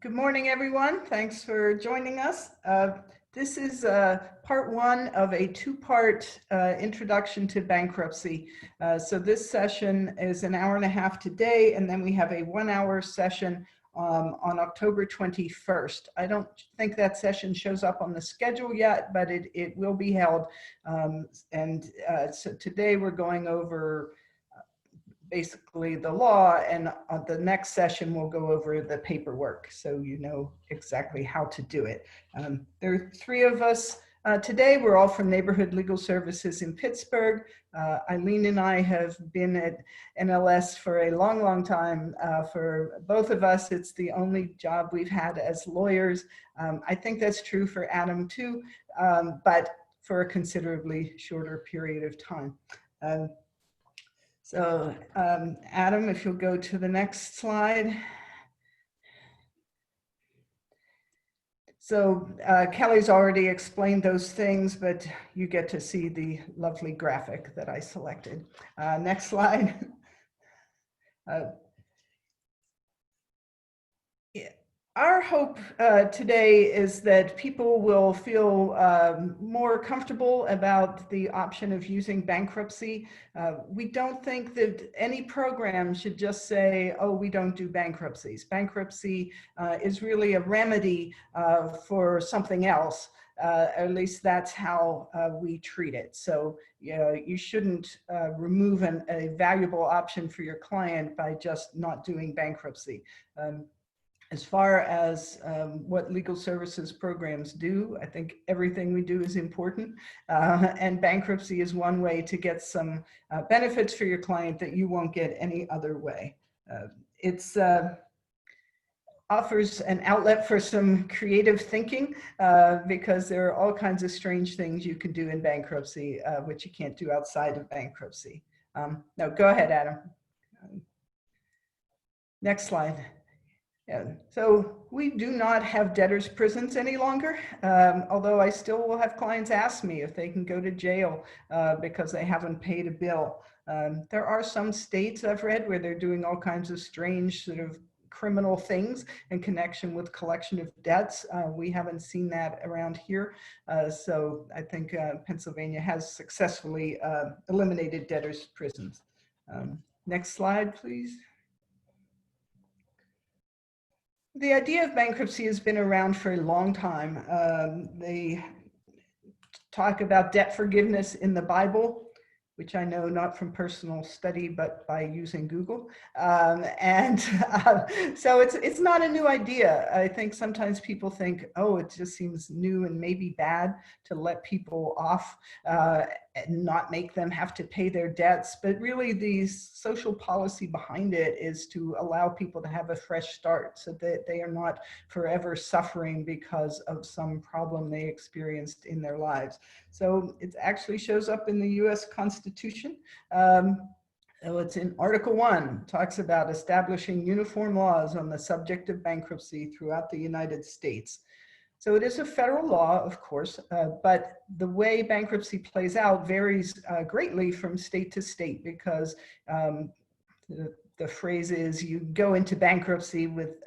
Good morning, everyone. Thanks for joining us. This is part one of a two-part introduction to bankruptcy. So this session is an hour and a half today, and then we have a 1 hour session on October 21st. I don't think that session shows up on the schedule yet, but it will be held. So today we're going over basically the law, and the next session we'll go over the paperwork so you know exactly how to do it. There are three of us today. We're all from Neighborhood Legal Services in Pittsburgh. Eileen and I have been at NLS for a long time. For both of us, it's the only job we've had as lawyers. I think that's true for Adam too, but for a considerably shorter period of time. So Adam, if you'll go to the next slide. So Kelly's already explained those things, but you get to see the lovely graphic that I selected. Next slide. Our hope today is that people will feel more comfortable about the option of using bankruptcy. We don't think that any program should just say, oh, we don't do bankruptcies. Bankruptcy is really a remedy for something else. At least that's how we treat it. So you shouldn't remove a valuable option for your client by just not doing bankruptcy. As far as what legal services programs do, I think everything we do is important. And bankruptcy is one way to get some benefits for your client that you won't get any other way. It offers an outlet for some creative thinking because there are all kinds of strange things you can do in bankruptcy, which you can't do outside of bankruptcy. No, go ahead, Adam. Next slide. Yeah. So we do not have debtors' prisons any longer, although I still will have clients ask me if they can go to jail because they haven't paid a bill. There are some states I've read where they're doing all kinds of strange sort of criminal things in connection with collection of debts. We haven't seen that around here. So I think Pennsylvania has successfully eliminated debtors' prisons. Next slide, please. The idea of bankruptcy has been around for a long time. They talk about debt forgiveness in the Bible, which I know not from personal study, but by using Google. So it's not a new idea. I think sometimes people think, oh, it just seems new and maybe bad to let people off and not make them have to pay their debts. But really the social policy behind it is to allow people to have a fresh start so that they are not forever suffering because of some problem they experienced in their lives. So it actually shows up in the US Constitution. So it's in Article 1, talks about establishing uniform laws on the subject of bankruptcy throughout the United States. So it is a federal law, of course, but the way bankruptcy plays out varies greatly from state to state because the phrase is you go into bankruptcy with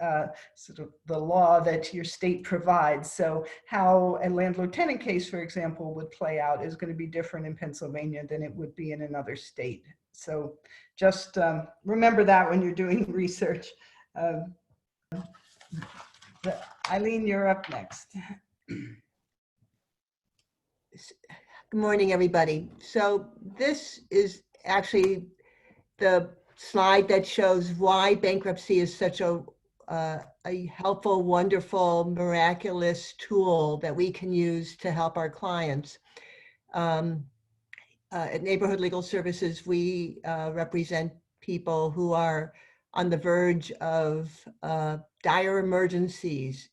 sort of the law that your state provides. So how a landlord-tenant case, for example, would play out is going to be different in Pennsylvania than it would be in another state. So just remember that when you're doing research. Eileen, you're up next. Good morning, everybody. So this is actually the slide that shows why bankruptcy is such a helpful, wonderful, miraculous tool that we can use to help our clients. At Neighborhood Legal Services, we represent people who are on the verge of dire emergencies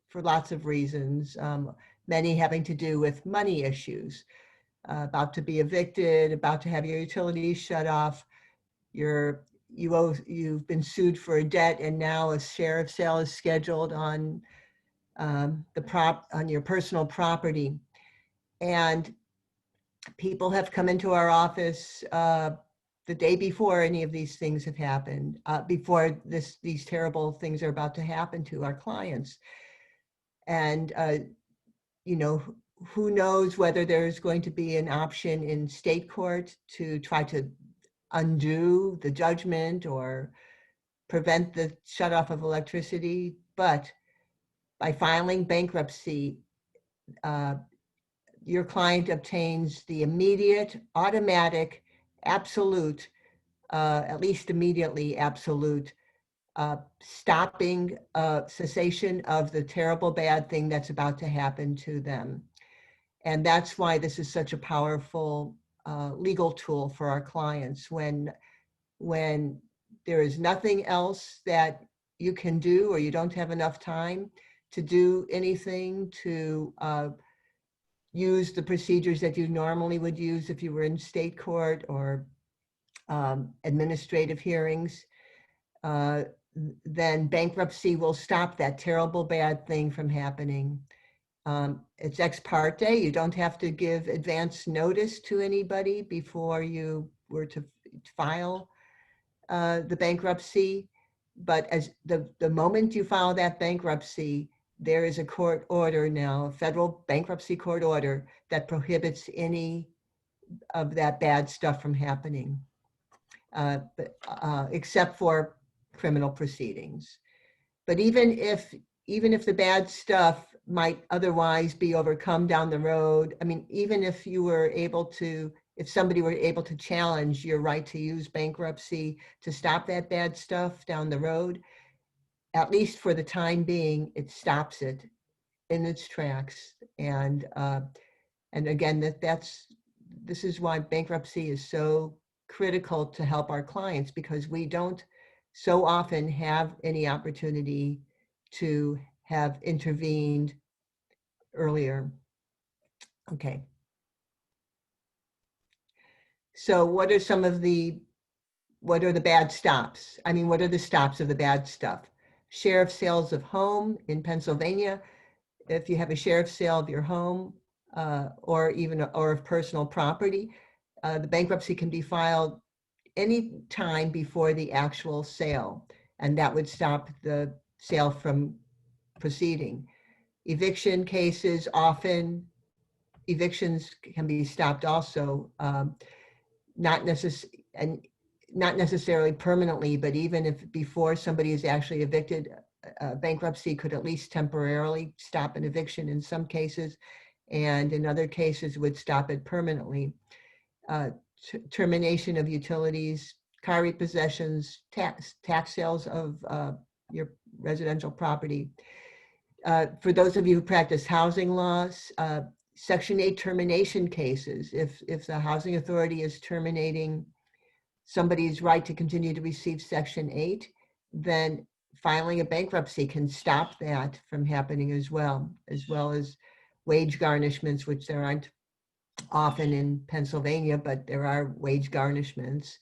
for lots of reasons, many having to do with money issues, about to be evicted, about to have your utilities shut off, you've been sued for a debt, and now a sheriff's sale is scheduled on your personal property. And people have come into our office the day before any of these things have happened, before these terrible things are about to happen to our clients. And, you know, who knows whether there's going to be an option in state court to try to undo the judgment or prevent the shutoff of electricity. But by filing bankruptcy, your client obtains the immediate, automatic, absolute, at least immediately absolute, stopping, cessation of the terrible bad thing that's about to happen to them. And that's why this is such a powerful legal tool for our clients when there is nothing else that you can do, or you don't have enough time to do anything to use the procedures that you normally would use if you were in state court or administrative hearings. Then bankruptcy will stop that terrible bad thing from happening. It's ex parte. You don't have to give advance notice to anybody before you were to file the bankruptcy. But as the moment you file that bankruptcy, there is a court order now, a federal bankruptcy court order that prohibits any of that bad stuff from happening, except for criminal proceedings. But even if the bad stuff might otherwise be overcome down the road, I mean, even if you were able to, if somebody were able to challenge your right to use bankruptcy to stop that bad stuff down the road, at least for the time being, it stops it in its tracks. And again, this is why bankruptcy is so critical to help our clients, because we don't so often have any opportunity to have intervened earlier. Okay. So what are the bad stops? I mean, what are the stops of the bad stuff? Sheriff sales of home in Pennsylvania. If you have a sheriff sale of your home or of personal property, the bankruptcy can be filed any time before the actual sale, and that would stop the sale from proceeding. Eviction cases, often evictions can be stopped also, not necessarily permanently, but even if before somebody is actually evicted, bankruptcy could at least temporarily stop an eviction in some cases, and in other cases would stop it permanently. Termination of utilities, car repossessions, tax sales of your residential property. For those of you who practice housing laws, Section 8 termination cases, if the housing authority is terminating somebody's right to continue to receive Section 8, then filing a bankruptcy can stop that from happening as well as wage garnishments, which there aren't often in Pennsylvania, but there are wage garnishments.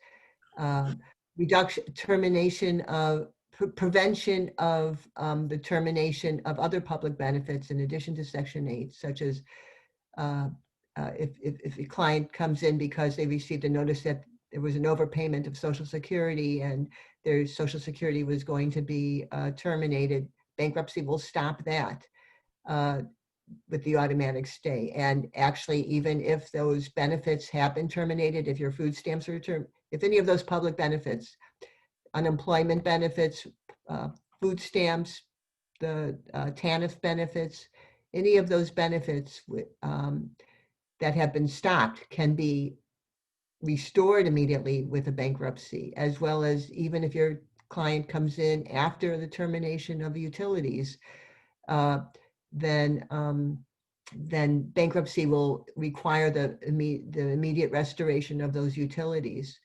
Termination of prevention of the termination of other public benefits in addition to Section 8, such as if a client comes in because they received a notice that there was an overpayment of Social Security and their Social Security was going to be terminated, bankruptcy will stop that with the automatic stay. And actually, even if those benefits have been terminated, if your food stamps are if any of those public benefits, unemployment benefits, food stamps, the TANF benefits, any of those benefits that have been stopped can be restored immediately with a bankruptcy, as well as even if your client comes in after the termination of utilities, then bankruptcy will require the immediate restoration of those utilities.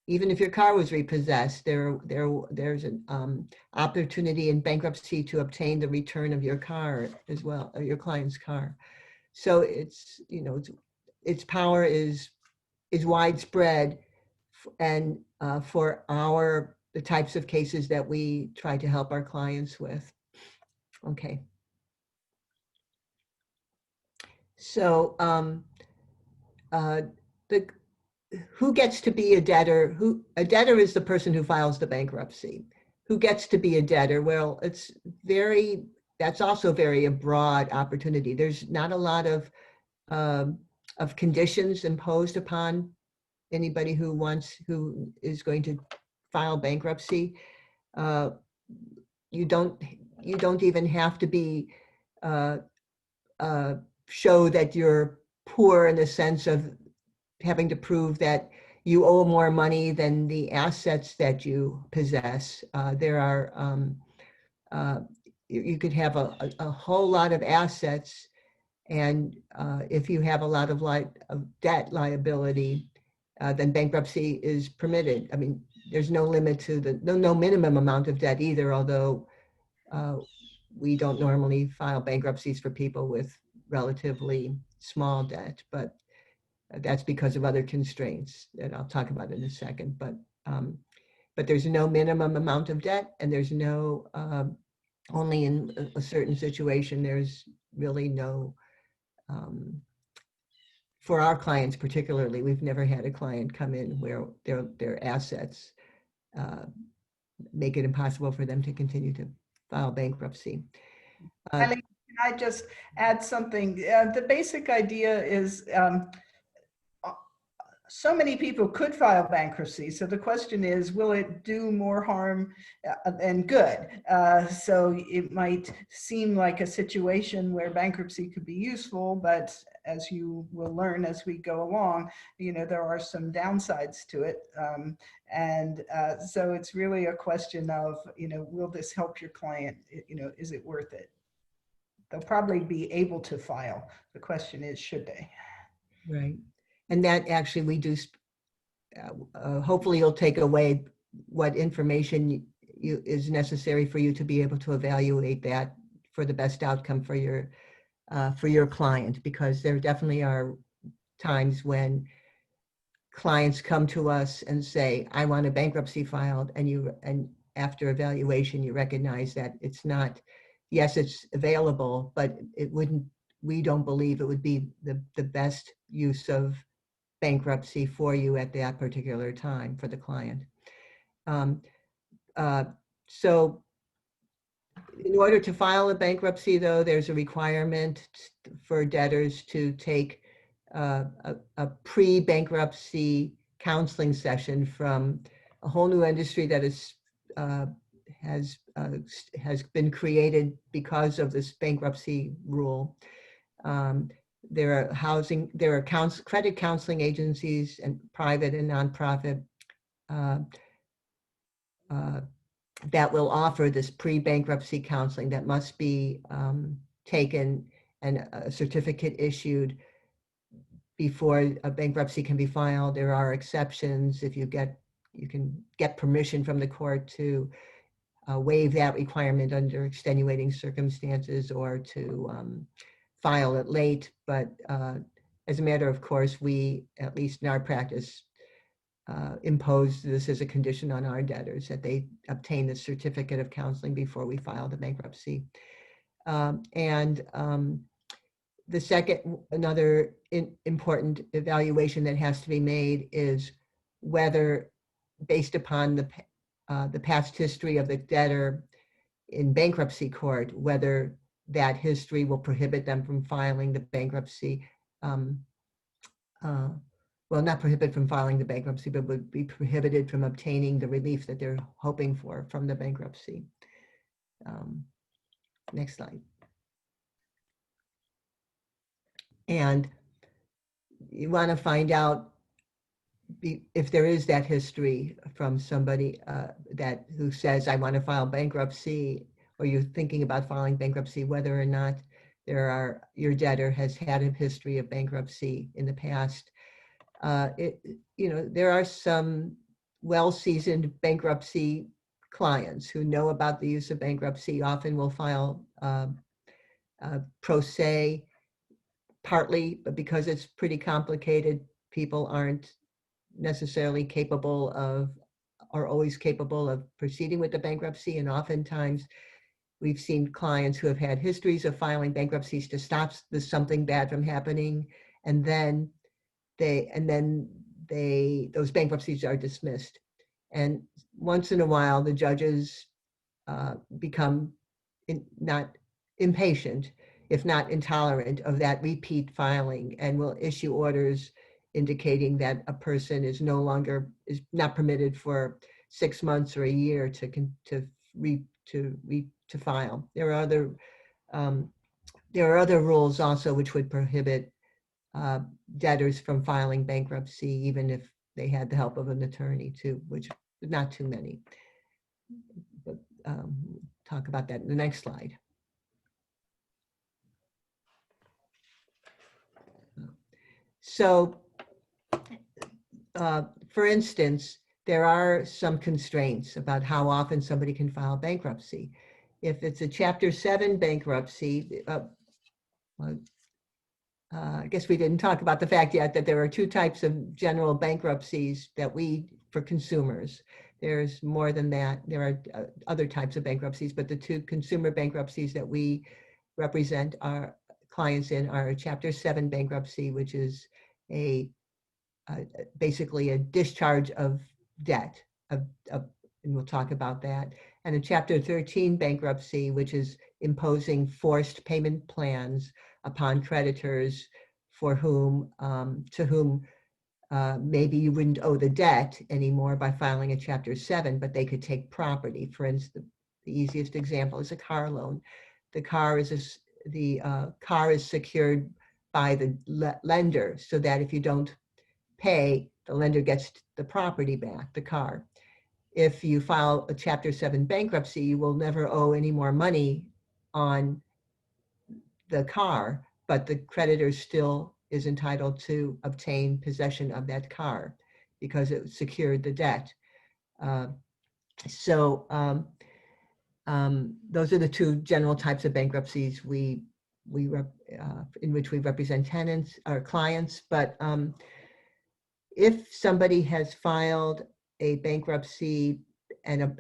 Even if your car was repossessed, there's an opportunity in bankruptcy to obtain the return of your car as well, or your client's car. So it's, you know, its power is widespread, and for the types of cases that we try to help our clients with. Okay. So the who gets to be a debtor? A debtor is the person who files the bankruptcy. Who gets to be a debtor? Well, that's also very a broad opportunity. There's not a lot of conditions imposed upon anybody who is going to file bankruptcy. Uh, you don't even have to be uh, show that you're poor in the sense of having to prove that you owe more money than the assets that you possess. There are you could have a whole lot of assets, and if you have a lot of debt liability, then bankruptcy is permitted. I mean, there's no limit to no minimum amount of debt either, although we don't normally file bankruptcies for people with relatively small debt, but that's because of other constraints that I'll talk about in a second. But there's no minimum amount of debt, and there's no only in a certain situation. There's really no. For our clients particularly, we've never had a client come in where their assets make it impossible for them to continue to file bankruptcy. Can I just add something? The basic idea is so many people could file bankruptcy. So the question is, will it do more harm than good? So it might seem like a situation where bankruptcy could be useful, but as you will learn as we go along, there are some downsides to it. So it's really a question of, will this help your client? Is it worth it? They'll probably be able to file. The question is, should they? Right. And that actually we do, hopefully you'll take away what information is necessary for you to be able to evaluate that for the best outcome for your client, because there definitely are times when clients come to us and say, I want a bankruptcy filed, and after evaluation, you recognize that it's not, yes, it's available, but we don't believe it would be the best use of bankruptcy for you at that particular time for the client. So in order to file a bankruptcy, though, there's a requirement for debtors to take a pre-bankruptcy counseling session from a whole new industry that has been created because of this bankruptcy rule. There are credit counseling agencies and private and nonprofit that will offer this pre-bankruptcy counseling that must be taken and a certificate issued before a bankruptcy can be filed. There are exceptions if you can get permission from the court to waive that requirement under extenuating circumstances or to file it late. But as a matter of course, we, at least in our practice, impose this as a condition on our debtors that they obtain the certificate of counseling before we file the bankruptcy. The second, another important evaluation that has to be made is whether, based upon the past history of the debtor in bankruptcy court, whether that history will prohibit them from filing the bankruptcy. Well, not prohibit from filing the bankruptcy, but would be prohibited from obtaining the relief that they're hoping for from the bankruptcy. Next slide. And you want to find out if there is that history from somebody who says, I want to file bankruptcy, or you're thinking about filing bankruptcy, whether or not your debtor has had a history of bankruptcy in the past. There are some well-seasoned bankruptcy clients who know about the use of bankruptcy, often will file pro se, partly because it's pretty complicated. People aren't necessarily capable of, or always capable of, proceeding with the bankruptcy. And oftentimes we've seen clients who have had histories of filing bankruptcies to stop something bad from happening, and then those bankruptcies are dismissed. And once in a while, the judges become not impatient, if not intolerant of that repeat filing, and will issue orders indicating that a person is not permitted for 6 months or a year to file. There are other rules also which would prohibit debtors from filing bankruptcy, even if they had the help of an attorney too, which not too many. But talk about that in the next slide. So, for instance, there are some constraints about how often somebody can file bankruptcy. If it's a Chapter 7 bankruptcy, I guess we didn't talk about the fact yet that there are two types of general bankruptcies for consumers. There's more than that. There are other types of bankruptcies, but the two consumer bankruptcies that we represent our clients in are a Chapter 7 bankruptcy, which is basically a discharge of debt, and we'll talk about that, and a Chapter 13 bankruptcy, which is imposing forced payment plans upon creditors to whom maybe you wouldn't owe the debt anymore by filing a Chapter 7, but they could take property. For instance, the easiest example is a car loan. The car is secured by the lender, so that if you don't pay, the lender gets the property back, the car. If you file a Chapter 7 bankruptcy, you will never owe any more money on the car, but the creditor still is entitled to obtain possession of that car because it secured the debt. So those are the two general types of bankruptcies in which we represent tenants or clients. But if somebody has filed a bankruptcy and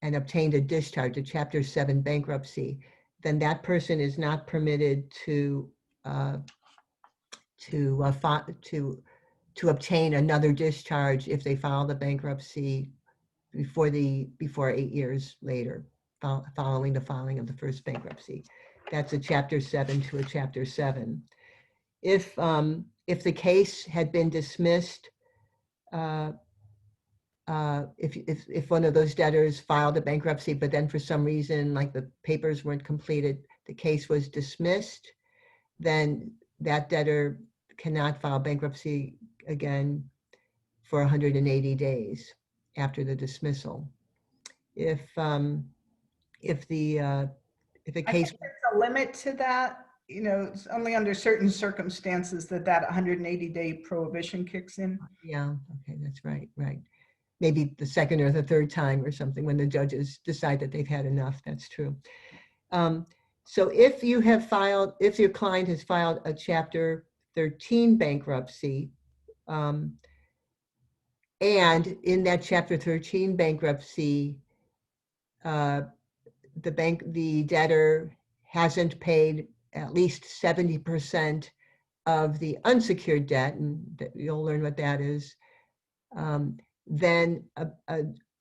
obtained a discharge, a Chapter 7 bankruptcy, then that person is not permitted to obtain another discharge if they file the bankruptcy before 8 years later, following the filing of the first bankruptcy. That's a Chapter 7 to a Chapter 7. If the case had been dismissed, if one of those debtors filed a bankruptcy, but then for some reason, like the papers weren't completed, the case was dismissed, then that debtor cannot file bankruptcy again for 180 days after the dismissal. If the case, there's a limit to that. It's only under certain circumstances that 180-day prohibition kicks in. Yeah, okay, that's right. Maybe the second or the third time or something when the judges decide that they've had enough. That's true. So if your client has filed a Chapter 13 bankruptcy, and in that Chapter 13 bankruptcy, the debtor hasn't paid at least 70% of the unsecured debt, and you'll learn what that is, then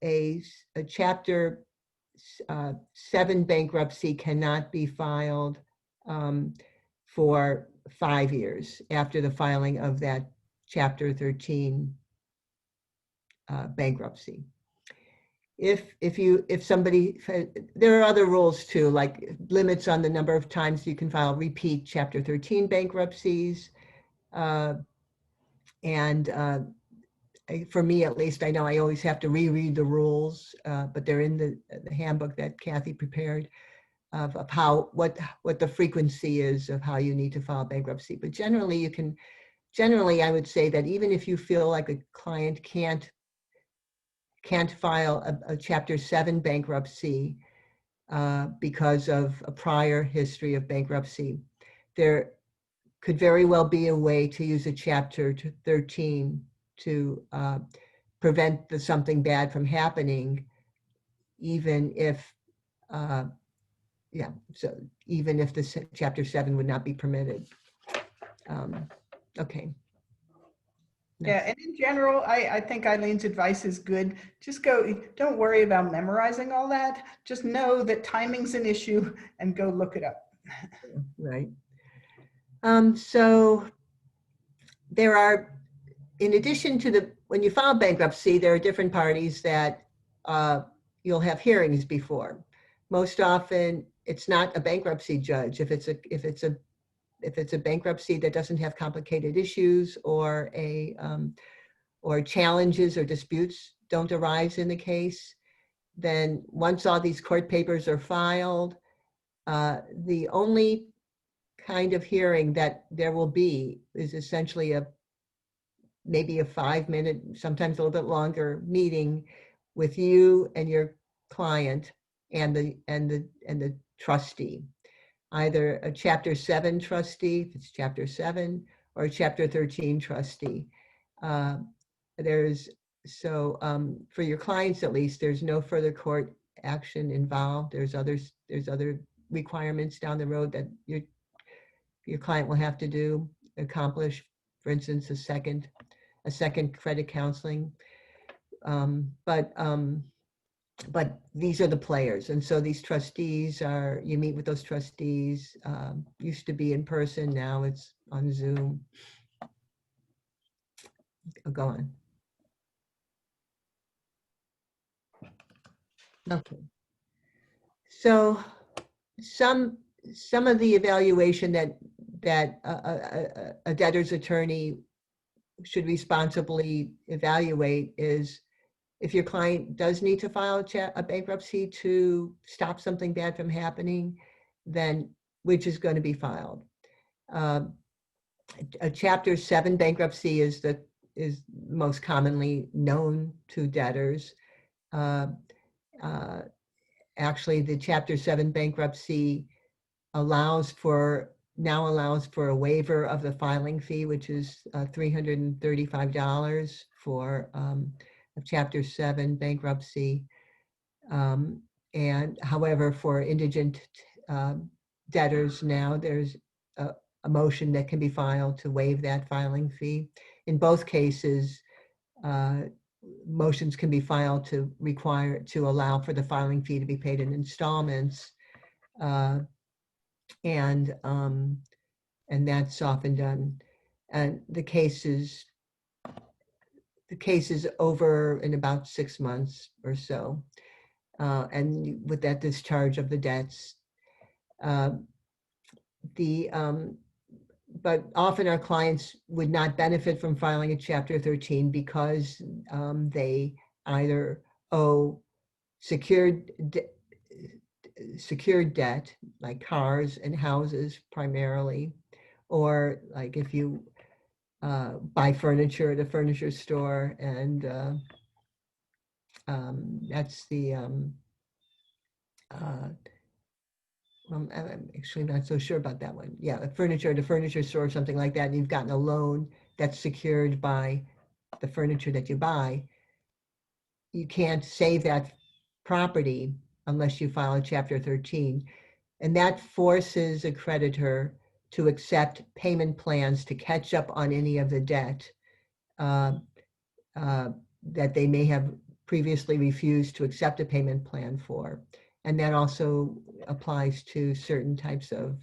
a Chapter 7 bankruptcy cannot be filed for 5 years after the filing of that Chapter 13 bankruptcy. If somebody, there are other rules too, like limits on the number of times you can file repeat Chapter 13 bankruptcies. For me, at least, I know I always have to reread the rules, but they're in the handbook that Kathy prepared of what the frequency is of how you need to file bankruptcy. But generally, I would say that even if you feel like a client can't file a Chapter 7 bankruptcy because of a prior history of bankruptcy, there could very well be a way to use a Chapter 13 to prevent something bad from happening, even if the Chapter 7 would not be permitted. Okay. Yeah, and in general, I think Eileen's advice is good. Just go, don't worry about memorizing all that. Just know that timing's an issue and go look it up. Right. So there are, in addition to when you file bankruptcy, there are different parties that you'll have hearings before. Most often, it's not a bankruptcy judge. If it's a bankruptcy that doesn't have complicated issues or challenges or disputes don't arise in the case, then once all these court papers are filed, the only kind of hearing that there will be is essentially maybe a 5-minute, sometimes a little bit longer meeting with you and your client and the trustee, either a Chapter 7 trustee, if it's Chapter 7, or a Chapter 13 trustee. For your clients at least, there's no further court action involved. There's other requirements down the road that your client will have to accomplish. For instance, a second credit counseling. But these are the players. And so these trustees you meet with those trustees, used to be in person, now it's on Zoom. Go on. Okay. So some of the evaluation that a debtor's attorney should responsibly evaluate is if your client does need to file a bankruptcy to stop something bad from happening, then which is going to be filed. A Chapter 7 bankruptcy is most commonly known to debtors. Actually, the Chapter 7 bankruptcy allows for a waiver of the filing fee, which is $335 for a Chapter 7 bankruptcy. And however, for indigent debtors now, there's a motion that can be filed to waive that filing fee. In both cases, motions can be filed to allow for the filing fee to be paid in installments. And that's often done. And the case is over in about 6 months or so. And with that discharge of the debts, but often our clients would not benefit from filing a Chapter 13 because they either owe secured debt, like cars and houses primarily, or like if you buy furniture at a furniture store, and that's the I'm actually not so sure about that one. Yeah, furniture at a furniture store or something like that, and you've gotten a loan that's secured by the furniture that you buy. You can't save that property unless you file a Chapter 13. And that forces a creditor to accept payment plans to catch up on any of the debt that they may have previously refused to accept a payment plan for. And that also applies to certain types of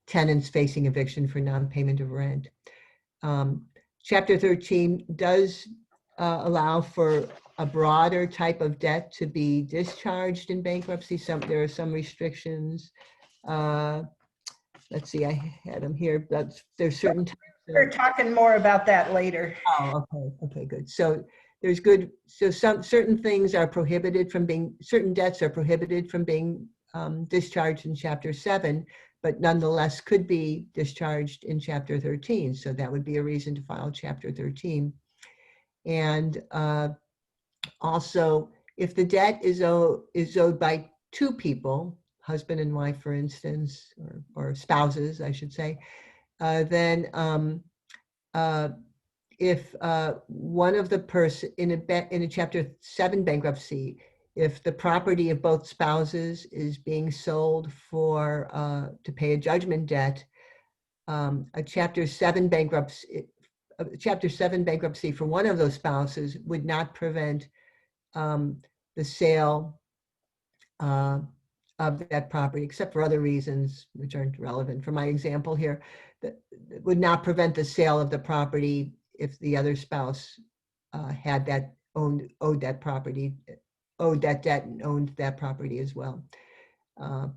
tenants facing eviction for non-payment of rent. Chapter 13 does allow for a broader type of debt to be discharged in bankruptcy. There are some restrictions. Let's see, I had them here, but there's certain types of... We're talking more about that later. Oh, okay, good. So certain things are prohibited from being, certain debts are prohibited from being discharged in Chapter 7, but nonetheless could be discharged in Chapter 13. So that would be a reason to file Chapter 13. And also, if the debt is owed by two people, husband and wife, for instance, or spouses, I should say, then if one of the person in a Chapter 7 bankruptcy, if the property of both spouses is being sold to pay a judgment debt, a Chapter 7 bankruptcy, Chapter 7 bankruptcy for one of those spouses would not prevent the sale of that property, except for other reasons which aren't relevant. For my example here, that would not prevent the sale of the property if the other spouse had that owed that property, owed that debt and owned that property as well. I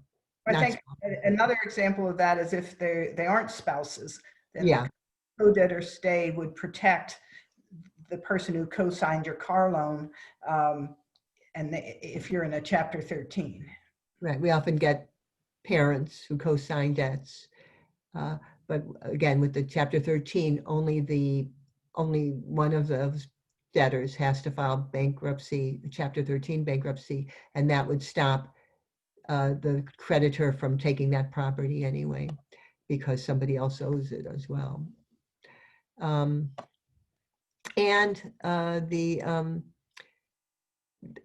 think another example of that is if they aren't spouses, then yeah, the co-debtor stay would protect the person who co-signed your car loan, and if you're in a Chapter 13. right. We often get parents who co-sign debts, but again, with the Chapter 13, only one of those debtors has to file bankruptcy, Chapter 13 bankruptcy, and that would stop the creditor from taking that property anyway, because somebody else owes it as well.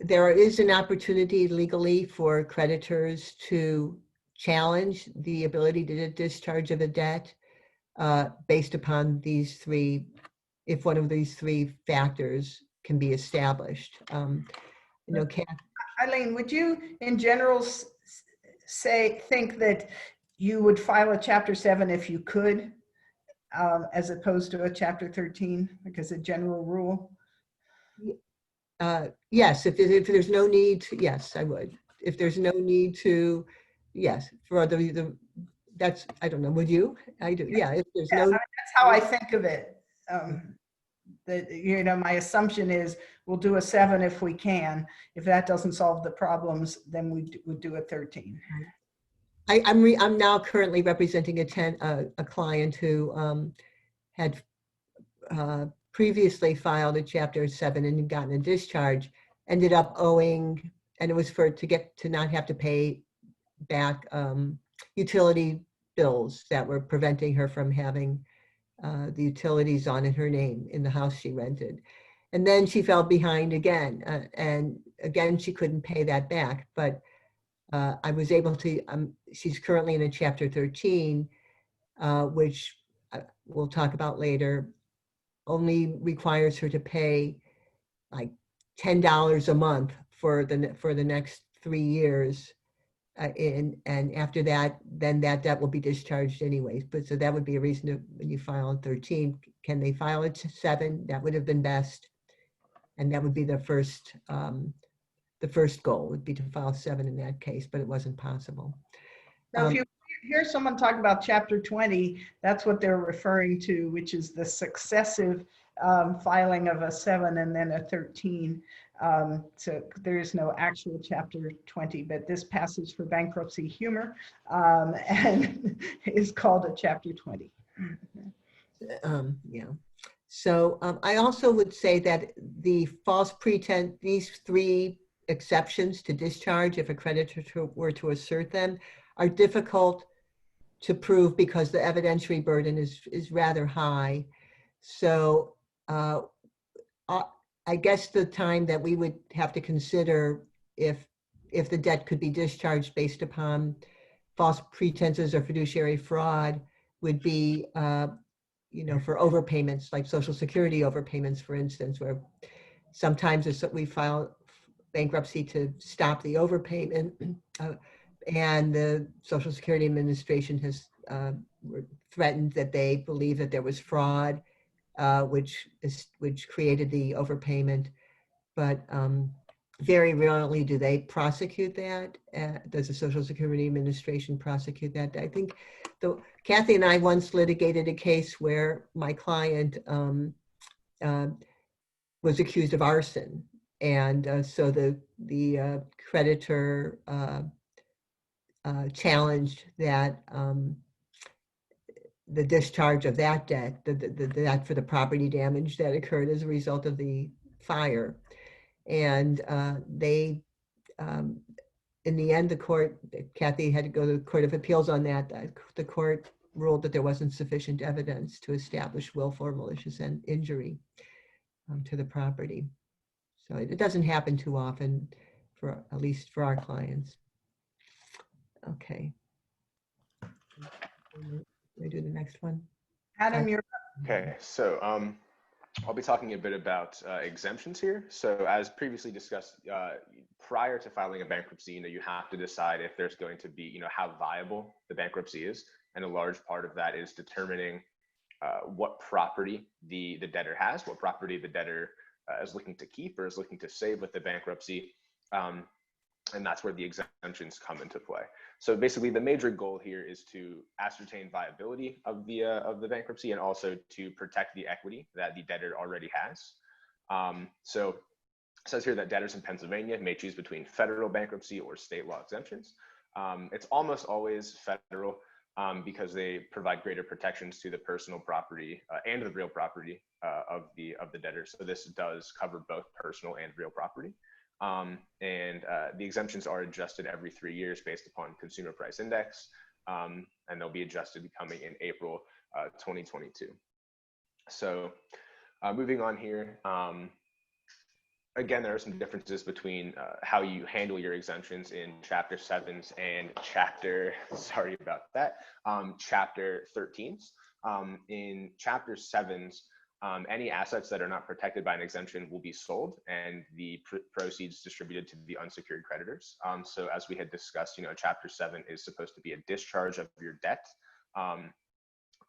There is an opportunity legally for creditors to challenge the ability to discharge of a debt based upon these three, if one of these three factors can be established. Eileen, would you in general think that you would file a Chapter 7 if you could, as opposed to a Chapter 13, because a general rule? Yes, if there's no need to, yes, I would. If there's no need to, yes, for that's, I don't know, would you? I do, yeah, if there's no. That's how I think of it. That, my assumption is we'll do a 7 if we can. If that doesn't solve the problems, then we would do a 13. I'm now currently representing a client who had previously filed a Chapter 7 and gotten a discharge, ended up owing, and it was to not have to pay back utility bills that were preventing her from having the utilities on in her name in the house she rented. And then she fell behind again, and again she couldn't pay that back. But I was able to, she's currently in a Chapter 13, which we'll talk about later, only requires her to pay like $10 a month for the next 3 years. And after that, then that debt will be discharged anyways. But so that would be a reason to, when you file a 13, can they file a 7? That would have been best. And that would be the first goal would be to file 7 in that case, but it wasn't possible. So if you hear someone talk about Chapter 20, that's what they're referring to, which is the successive filing of a 7 and then a 13. So there is no actual Chapter 20, but this passes for bankruptcy humor and is called a Chapter 20. Yeah. So I also would say that the false pretense, these 3 exceptions to discharge, if a creditor were to assert them, are difficult to prove because the evidentiary burden is rather high. So I guess the time that we would have to consider if the debt could be discharged based upon false pretenses or fiduciary fraud would be, for overpayments, like Social Security overpayments, for instance, where sometimes we file bankruptcy to stop the overpayment, and the Social Security Administration has threatened that they believe that there was fraud, which created the overpayment. But very rarely do they prosecute that. Does the Social Security Administration prosecute that? I think Kathy and I once litigated a case where my client was accused of arson. And so the creditor challenged that the discharge of that debt, the debt for the property damage that occurred as a result of the fire. And they, in the end, the court, Kathy had to go to the Court of Appeals on that. The court ruled that there wasn't sufficient evidence to establish willful or malicious injury to the property. So it doesn't happen too often, at least for our clients. Okay. Can I do the next one? Adam, you're Okay, so I'll be talking a bit about exemptions here. So as previously discussed, prior to filing a bankruptcy, you have to decide if there's going to be, how viable the bankruptcy is. And a large part of that is determining what property the debtor has, what property the debtor is looking to keep or is looking to save with the bankruptcy. And that's where the exemptions come into play. So basically, the major goal here is to ascertain viability of the bankruptcy and also to protect the equity that the debtor already has. So it says here that debtors in Pennsylvania may choose between federal bankruptcy or state law exemptions. It's almost always federal because they provide greater protections to the personal property and the real property of the debtor. So this does cover both personal and real property. And the exemptions are adjusted every 3 years based upon consumer price index, and they'll be adjusted coming in April 2022. So moving on here, again, there are some differences between how you handle your exemptions in Chapter 7s and Chapter 13s. In Chapter 7s, any assets that are not protected by an exemption will be sold and the proceeds distributed to the unsecured creditors. So as we had discussed, Chapter 7 is supposed to be a discharge of your debt.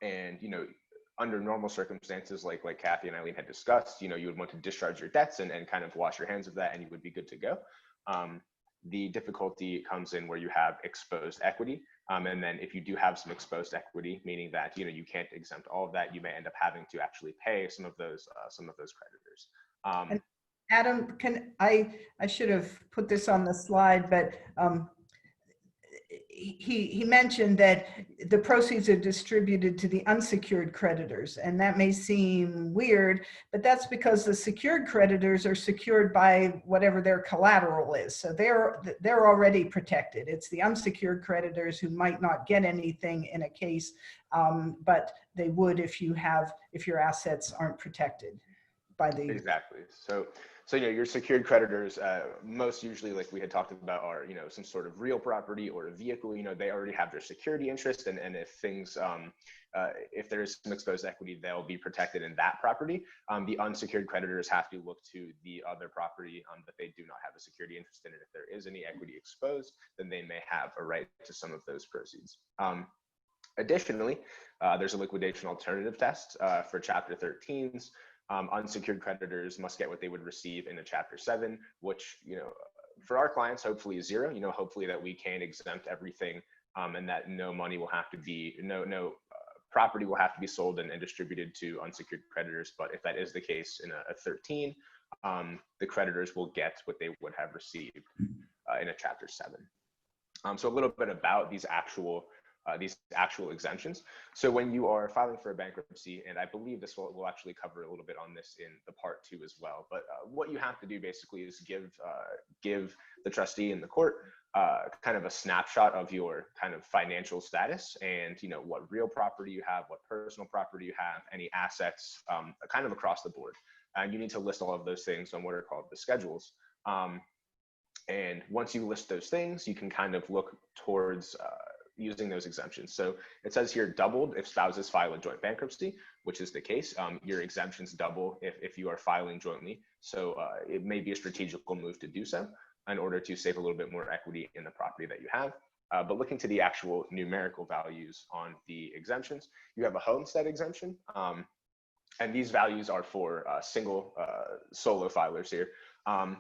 And, under normal circumstances, like Kathy and Eileen had discussed, you would want to discharge your debts and kind of wash your hands of that and you would be good to go. The difficulty comes in where you have exposed equity. And then if you do have some exposed equity, meaning that, you can't exempt all of that, you may end up having to actually pay some of those creditors. And Adam, I should have put this on the slide, but he mentioned that the proceeds are distributed to the unsecured creditors, and that may seem weird, but that's because the secured creditors are secured by whatever their collateral is. So they're already protected. It's the unsecured creditors who might not get anything in a case, but they would if your assets aren't protected by the. Exactly. So your secured creditors, most usually, like we had talked about, are some sort of real property or a vehicle. They already have their security interest, and if things, if there is some exposed equity, they'll be protected in that property. The unsecured creditors have to look to the other property that they do not have a security interest in, and if there is any equity exposed, then they may have a right to some of those proceeds. Additionally, there's a liquidation alternative test for Chapter 13s. Unsecured creditors must get what they would receive in a Chapter 7, which, for our clients, hopefully is zero. Hopefully that we can exempt everything and that no money will have to be, no property will have to be sold and distributed to unsecured creditors. But if that is the case in a 13, the creditors will get what they would have received in a Chapter 7. So a little bit about these actual exemptions. So when you are filing for a bankruptcy, and I believe this will actually cover a little bit on this in the part 2 as well, but what you have to do basically is give the trustee in the court kind of a snapshot of your kind of financial status and what real property you have, what personal property you have, any assets, kind of across the board. And you need to list all of those things on what are called the schedules. And once you list those things, you can kind of look towards using those exemptions. So it says here doubled if spouses file a joint bankruptcy, which is the case. Your exemptions double if you are filing jointly. So it may be a strategical move to do so in order to save a little bit more equity in the property that you have. But looking to the actual numerical values on the exemptions, you have a homestead exemption. And these values are for single solo filers here.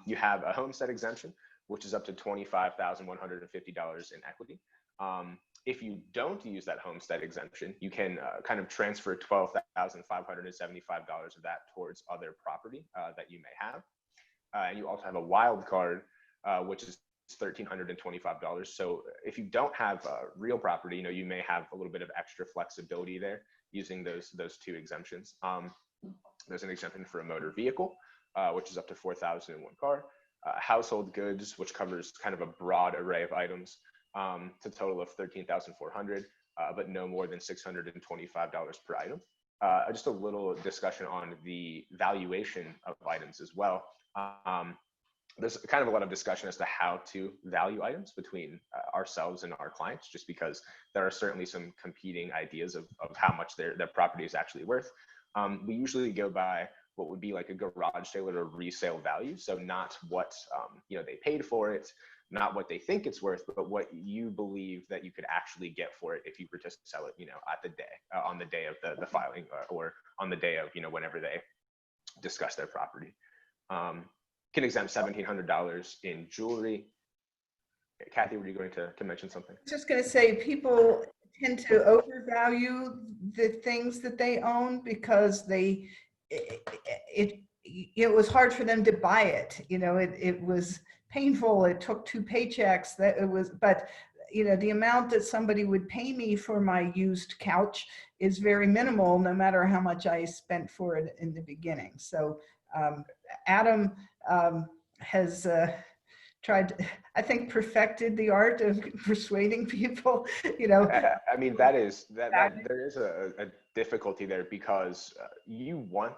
You have a homestead exemption, which is up to $25,150 in equity. If you don't use that homestead exemption, you can kind of transfer $12,575 of that towards other property that you may have. And you also have a wild card, which is $1,325. So if you don't have real property, you may have a little bit of extra flexibility there using those two exemptions. There's an exemption for a motor vehicle, which is up to $4,000 in one car. Household goods, which covers kind of a broad array of items, to a total of $13,400, but no more than $625 per item. Just a little discussion on the valuation of items as well. There's kind of a lot of discussion as to how to value items between ourselves and our clients, just because there are certainly some competing ideas of how much their property is actually worth. we usually go by what would be like a garage sale or a resale value. So not what, they paid for it, not what they think it's worth, but what you believe that you could actually get for it if you were to sell it, at the day, on the day of the filing, or on the day of, whenever they discuss their property. Can exempt $1,700 in jewelry. Kathy, were you going to mention something? Just going to say, people tend to overvalue the things that they own because it was hard for them to buy it. It was painful. It took 2 paychecks. But the amount that somebody would pay me for my used couch is very minimal, no matter how much I spent for it in the beginning. So Adam has tried, I think, perfected the art of persuading people. I mean, there is a difficulty there, because you want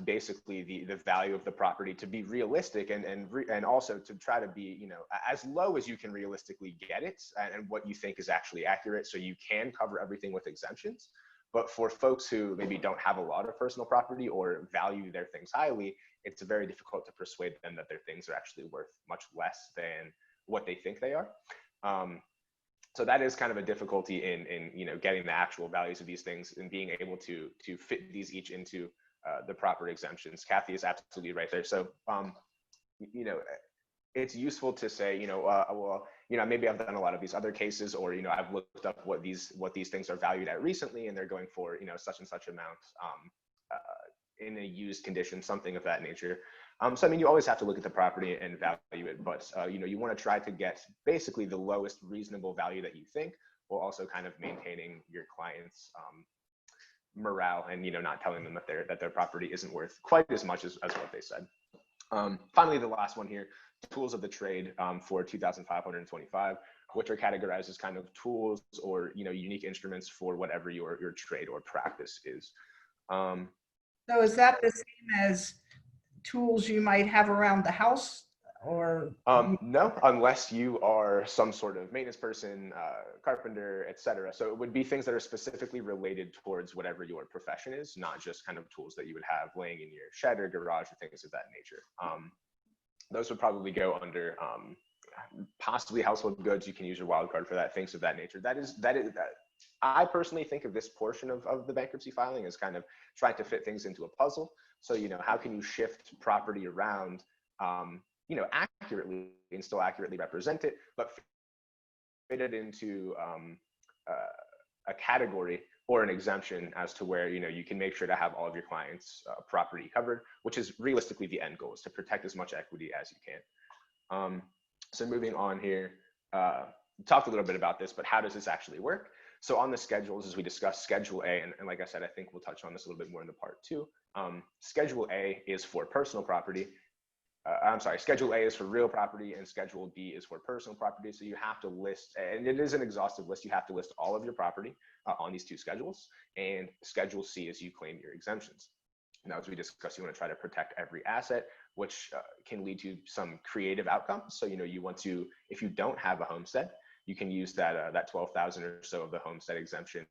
basically the value of the property to be realistic, and also to try to be, as low as you can realistically get it, and what you think is actually accurate, so you can cover everything with exemptions. But for folks who maybe don't have a lot of personal property or value their things highly, it's very difficult to persuade them that their things are actually worth much less than what they think they are. So that is kind of a difficulty in getting the actual values of these things and being able to fit these each into the proper exemptions. Kathy is absolutely right there. So it's useful to say, maybe I've done a lot of these other cases, or, I've looked up what these things are valued at recently, and they're going for, such and such amount in a used condition, something of that nature. So, I mean, you always have to look at the property and value it, but, you want to try to get basically the lowest reasonable value that you think, while also kind of maintaining your client's morale, and, not telling them that their property isn't worth quite as much as what they said. Finally, the last one here, tools of the trade for 2,525, which are categorized as kind of tools or unique instruments for whatever your trade or practice is. So is that the same as tools you might have around the house, or? No, unless you are some sort of maintenance person, carpenter, etc. So it would be things that are specifically related towards whatever your profession is, not just kind of tools that you would have laying in your shed or garage or things of that nature. Those would probably go under possibly household goods. You can use your wild card for that, things of that nature. That is I personally think of this portion of the bankruptcy filing as kind of trying to fit things into a puzzle. So, how can you shift property around, accurately and still accurately represent it, but fit it into a category or an exemption as to where, you can make sure to have all of your clients' property covered, which is realistically the end goal, is to protect as much equity as you can. So moving on here, talked a little bit about this, but how does this actually work? So on the schedules, as we discussed, Schedule A, and like I said, I think we'll touch on this a little bit more in the part 2. Schedule A is for personal property. Schedule A is for real property, and Schedule B is for personal property. So you have to list, and it is an exhaustive list, you have to list all of your property on these 2 schedules, and Schedule C is you claim your exemptions. Now, as we discussed, you want to try to protect every asset, which can lead to some creative outcomes. So, you want to, if you don't have a homestead, you can use that 12,000 or so of the homestead exemption,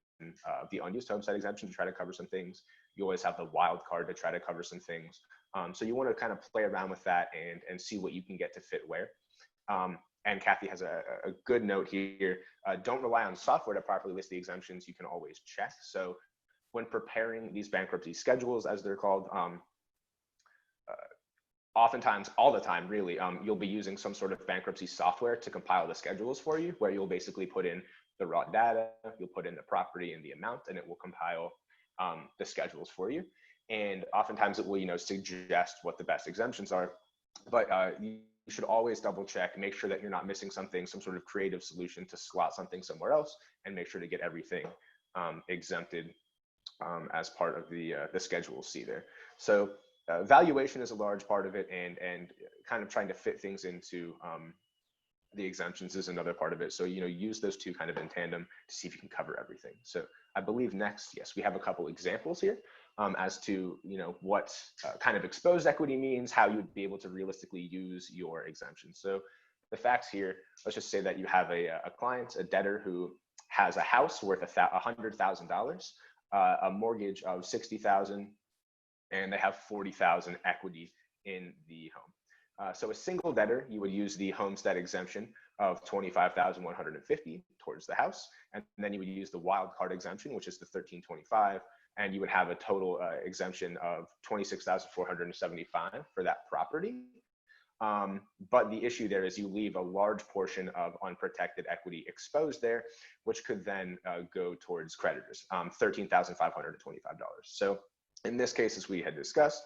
the unused homestead exemption, to try to cover some things. You always have the wild card to try to cover some things. So you want to kind of play around with that and see what you can get to fit where. And Kathy has a good note here. Don't rely on software to properly list the exemptions. You can always check. So when preparing these bankruptcy schedules, as they're called, oftentimes, all the time, really, you'll be using some sort of bankruptcy software to compile the schedules for you, where you'll basically put in the raw data, you'll put in the property and the amount, and it will compile the schedules for you. And oftentimes it will, suggest what the best exemptions are. But you should always double check, make sure that you're not missing something, some sort of creative solution to slot something somewhere else, and make sure to get everything exempted as part of the Schedule C there. So valuation is a large part of it, and kind of trying to fit things into the exemptions is another part of it. So, use those 2 kind of in tandem to see if you can cover everything. So I believe next, yes, we have a couple examples here as to, what kind of exposed equity means, how you would be able to realistically use your exemption. So the facts here, let's just say that you have a client, a debtor, who has a house worth $100,000. a mortgage of $60,000 and they have $40,000 equity in the home. So a single debtor, you would use the homestead exemption of $25,150 towards the house, and then you would use the wild card exemption, which is the $1,325, and you would have a total exemption of $26,475 for that property. But the issue there is you leave a large portion of unprotected equity exposed there, which could then go towards creditors, $13,525. So in this case, as we had discussed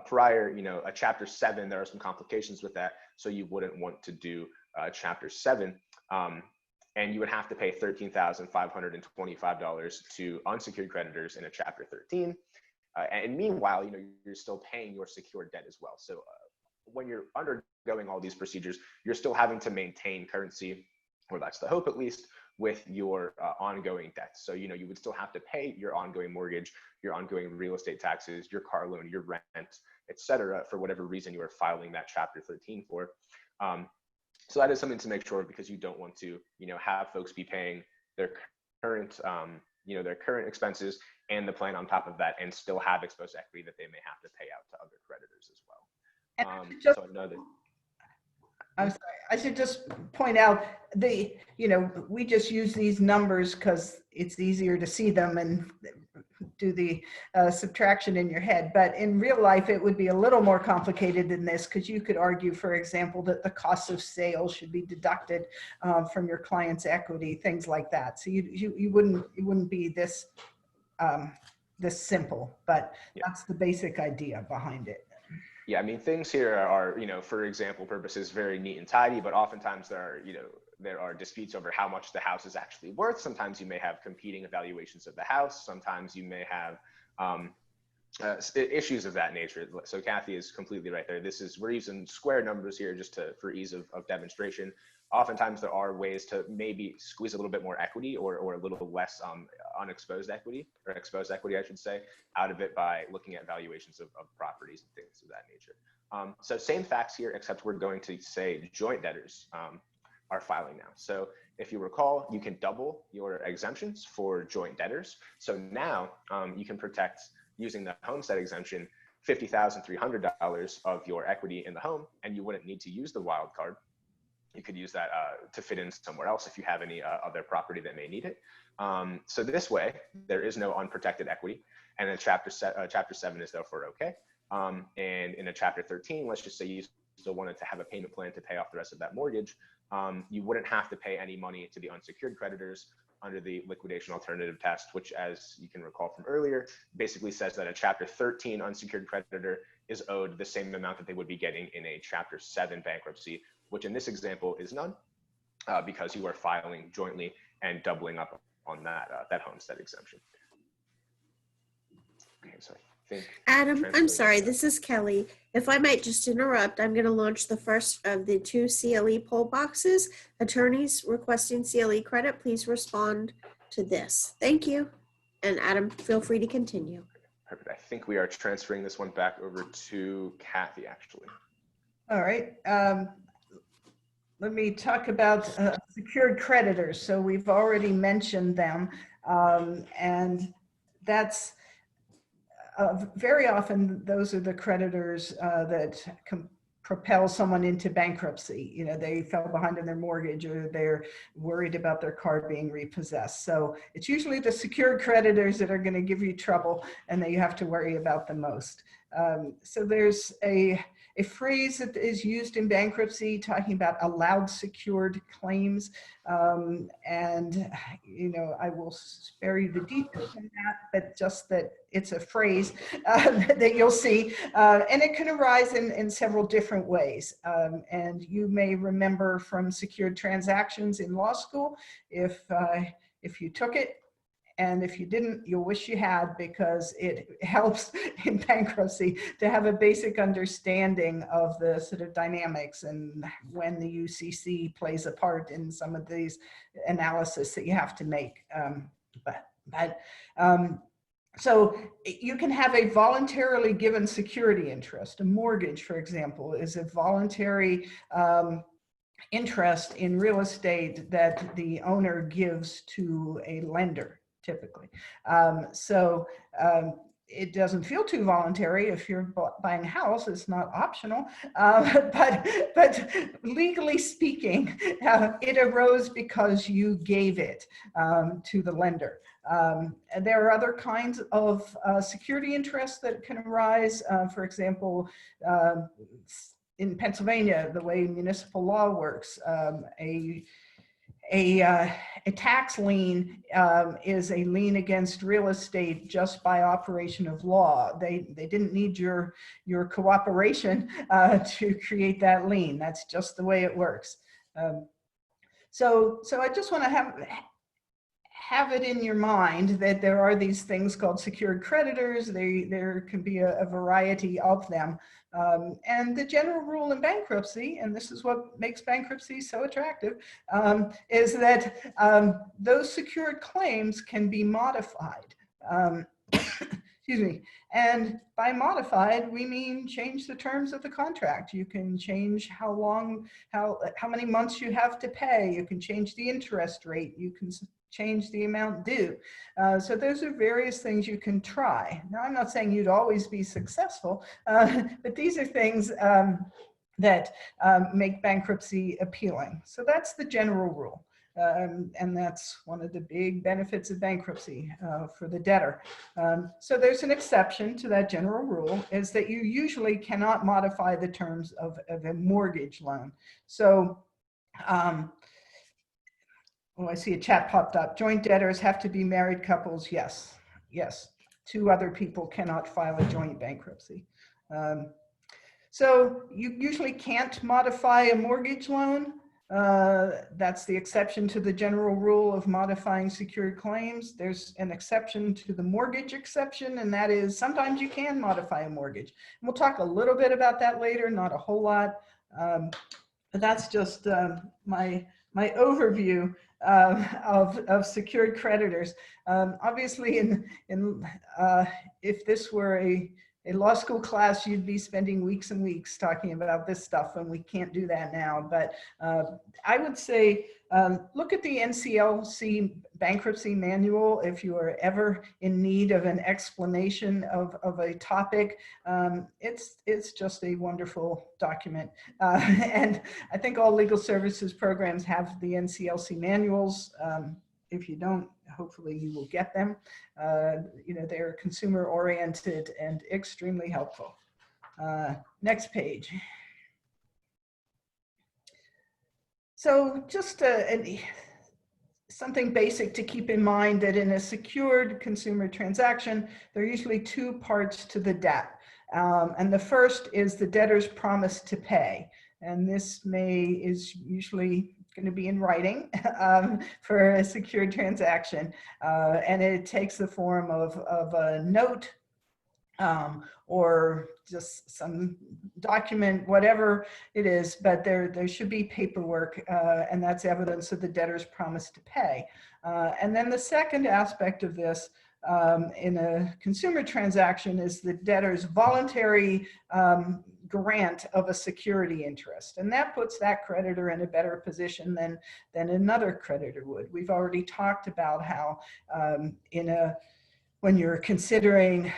prior, a Chapter 7, there are some complications with that. So you wouldn't want to do Chapter 7. And you would have to pay $13,525 to unsecured creditors in a Chapter 13. And meanwhile, you're still paying your secured debt as well. So when you're undergoing all these procedures, you're still having to maintain currency, or that's the hope at least, with your ongoing debt. So, you would still have to pay your ongoing mortgage, your ongoing real estate taxes, your car loan, your rent, etc., for whatever reason you are filing that Chapter 13 for. So that is something to make sure, because you don't want to, have folks be paying their current, their current expenses and the plan on top of that, and still have exposed equity that they may have to pay out to other creditors as well. So another. I'm sorry, I should just point out we just use these numbers because it's easier to see them and do the subtraction in your head. But in real life, it would be a little more complicated than this, because you could argue, for example, that the cost of sale should be deducted from your client's equity, things like that. So you wouldn't be this this simple, but that's the basic idea behind it. Yeah, I mean, things here are, for example purposes, very neat and tidy, but oftentimes there are disputes over how much the house is actually worth. Sometimes you may have competing evaluations of the house. Sometimes you may have issues of that nature. So Kathy is completely right there. We're using square numbers here just for ease of demonstration. Oftentimes there are ways to maybe squeeze a little bit more equity or a little less unexposed equity, or exposed equity, I should say, out of it by looking at valuations of properties and things of that nature. So same facts here, except we're going to say joint debtors are filing now. So if you recall, you can double your exemptions for joint debtors. So now you can protect, using the homestead exemption, $50,300 of your equity in the home, and you wouldn't need to use the wild card. You could use that to fit in somewhere else if you have any other property that may need it. So this way, there is no unprotected equity, and a Chapter 7 is therefore okay. And in a Chapter 13, let's just say you still wanted to have a payment plan to pay off the rest of that mortgage, you wouldn't have to pay any money to the unsecured creditors under the liquidation alternative test, which, as you can recall from earlier, basically says that a Chapter 13 unsecured creditor is owed the same amount that they would be getting in a Chapter 7 bankruptcy, which in this example is none, because you are filing jointly and doubling up on that homestead exemption. Okay, so I think Adam, I'm sorry, this is Kelly. If I might just interrupt, I'm going to launch the first of the 2 CLE poll boxes. Attorneys requesting CLE credit, please respond to this. Thank you. And Adam, feel free to continue. Perfect. I think we are transferring this one back over to Kathy, actually. All right. Let me talk about secured creditors. So we've already mentioned them, and that's very often those are the creditors that propel someone into bankruptcy. They fell behind in their mortgage, or they're worried about their car being repossessed. So it's usually the secured creditors that are going to give you trouble and that you have to worry about the most. So there's a phrase that is used in bankruptcy talking about allowed secured claims. And, I will spare you the details on that, but just that it's a phrase that you'll see. And it can arise in several different ways. And you may remember from secured transactions in law school, if you took it, and if you didn't, you'll wish you had, because it helps in bankruptcy to have a basic understanding of the sort of dynamics and when the UCC plays a part in some of these analysis that you have to make. So you can have a voluntarily given security interest. A mortgage, for example, is a voluntary interest in real estate that the owner gives to a lender, typically. It doesn't feel too voluntary if you're buying a house. It's not optional, but legally speaking, it arose because you gave it to the lender. And there are other kinds of security interests that can arise. For example, in Pennsylvania, the way municipal law works, a tax lien is a lien against real estate just by operation of law. They didn't need your cooperation to create that lien. That's just the way it works. So I just want to have it in your mind that there are these things called secured creditors. There can be a variety of them. And the general rule in bankruptcy, and this is what makes bankruptcy so attractive, is that those secured claims can be modified. Excuse me. And by modified, we mean change the terms of the contract. You can change how many months you have to pay. You can change the interest rate. You can change the amount due. So those are various things you can try. Now, I'm not saying you'd always be successful, but these are things that make bankruptcy appealing. So that's the general rule. And that's one of the big benefits of bankruptcy for the debtor. So there's an exception to that general rule, is that you usually cannot modify the terms of a mortgage loan. So, oh, I see a chat popped up. Joint debtors have to be married couples. Yes, yes. Two other people cannot file a joint bankruptcy. So you usually can't modify a mortgage loan. That's the exception to the general rule of modifying secured claims. There's an exception to the mortgage exception, and that is sometimes you can modify a mortgage. And we'll talk a little bit about that later, not a whole lot. But that's just my overview of secured creditors. Obviously, if this were a law school class, you'd be spending weeks and weeks talking about this stuff, and we can't do that now. But I would say look at the NCLC bankruptcy manual if you are ever in need of an explanation of a topic. It's just a wonderful document. And I think all legal services programs have the NCLC manuals. If you don't, hopefully you will get them. You know, they're consumer oriented and extremely helpful. Next page. So just something basic to keep in mind, that in a secured consumer transaction, there are usually two parts to the debt. And the first is the debtor's promise to pay. And this is usually going to be in writing for a secured transaction. And it takes the form of a note or just some document, whatever it is, but there should be paperwork, and that's evidence of the debtor's promise to pay. And then the second aspect of this in a consumer transaction is the debtor's voluntary grant of a security interest. And that puts that creditor in a better position than another creditor would. We've already talked about how when you're considering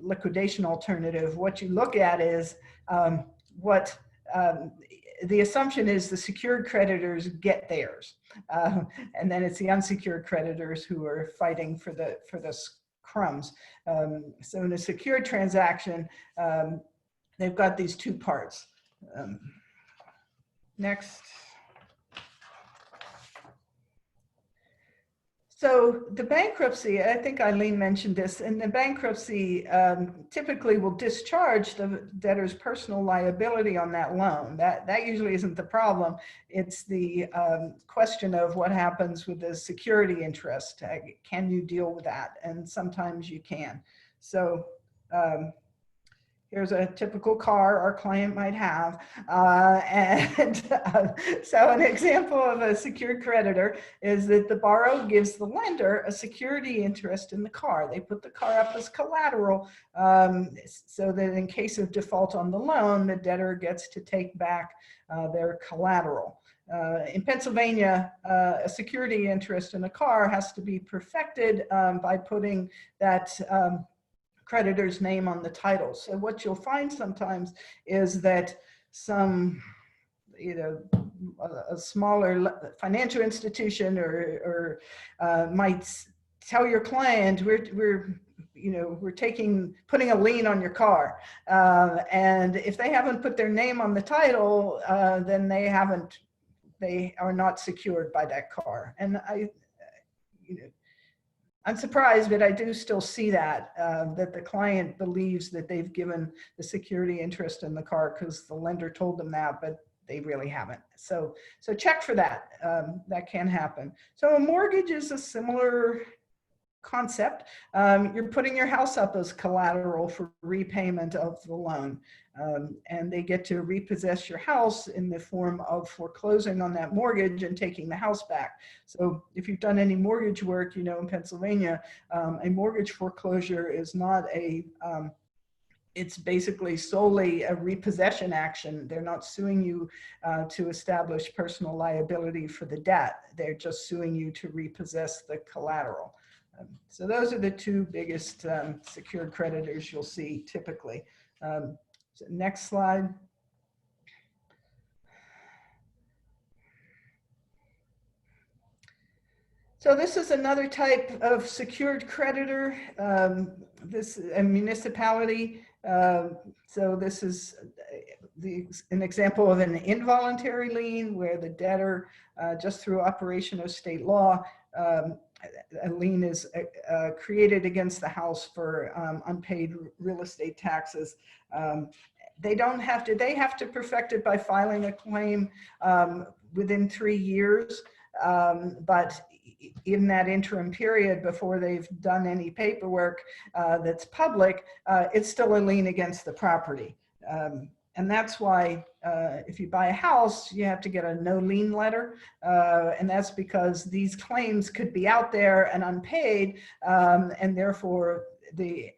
liquidation alternative, what you look at is the assumption is the secured creditors get theirs. And then it's the unsecured creditors who are fighting for the crumbs. So in a secured transaction, they've got these two parts. Next. So the bankruptcy, I think Eileen mentioned this, and the bankruptcy typically will discharge the debtor's personal liability on that loan. That usually isn't the problem. It's the question of what happens with the security interest. Can you deal with that? And sometimes you can. So here's a typical car our client might have. So an example of a secured creditor is that the borrower gives the lender a security interest in the car. They put the car up as collateral so that in case of default on the loan, the debtor gets to take back their collateral. In Pennsylvania, a security interest in a car has to be perfected by putting that creditor's name on the title. So what you'll find sometimes is that some, a smaller financial institution or might tell your client, we're putting a lien on your car. And if they haven't put their name on the title, then they are not secured by that car. And I'm surprised, but I do still see that, that the client believes that they've given the security interest in the car because the lender told them that, but they really haven't. So check for that. That can happen. So a mortgage is a similar concept. You're putting your house up as collateral for repayment of the loan. And they get to repossess your house in the form of foreclosing on that mortgage and taking the house back. So if you've done any mortgage work, in Pennsylvania, a mortgage foreclosure is not it's basically solely a repossession action. They're not suing you to establish personal liability for the debt. They're just suing you to repossess the collateral. So those are the two biggest secured creditors you'll see typically. So next slide. So this is another type of secured creditor. This is a municipality. So this is an example of an involuntary lien where the debtor, just through operation of state law, a lien is created against the house for unpaid real estate taxes. They have to perfect it by filing a claim within 3 years. But in that interim period before they've done any paperwork that's public, it's still a lien against the property. And that's why if you buy a house, you have to get a no lien letter. And that's because these claims could be out there and unpaid. And therefore the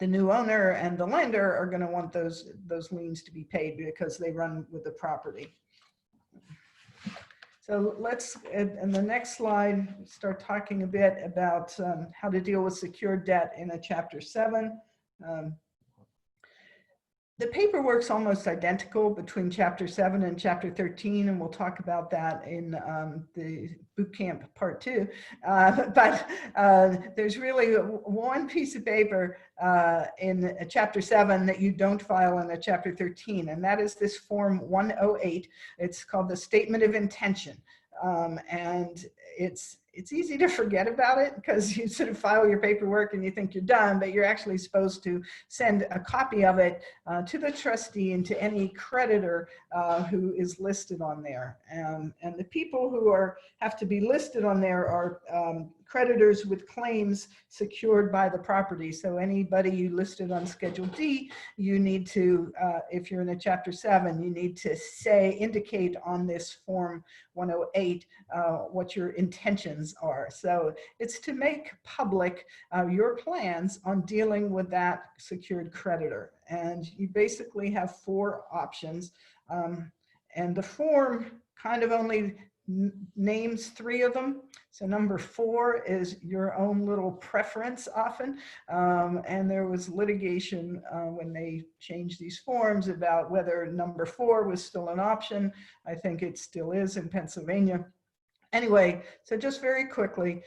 new owner and the lender are going to want those liens to be paid because they run with the property. So let's, in the next slide, start talking a bit about how to deal with secured debt in a Chapter 7. The paperwork's almost identical between Chapter 7 and Chapter 13, and we'll talk about that in the boot camp part 2. But there's really one piece of paper in Chapter 7 that you don't file in a Chapter 13, and that is this Form 108. It's called the Statement of Intention, and it's easy to forget about it because you sort of file your paperwork and you think you're done, but you're actually supposed to send a copy of it to the trustee and to any creditor who is listed on there. And the people who have to be listed on there are creditors with claims secured by the property. So anybody you listed on Schedule D, you need to, if you're in a Chapter 7, you need to indicate on this Form 108 what your intentions are. So it's to make public your plans on dealing with that secured creditor. And you basically have 4 options. And the form kind of only names 3 of them. So number 4 is your own little preference often. And there was litigation when they changed these forms about whether number 4 was still an option. I think it still is in Pennsylvania. Anyway, so just very quickly,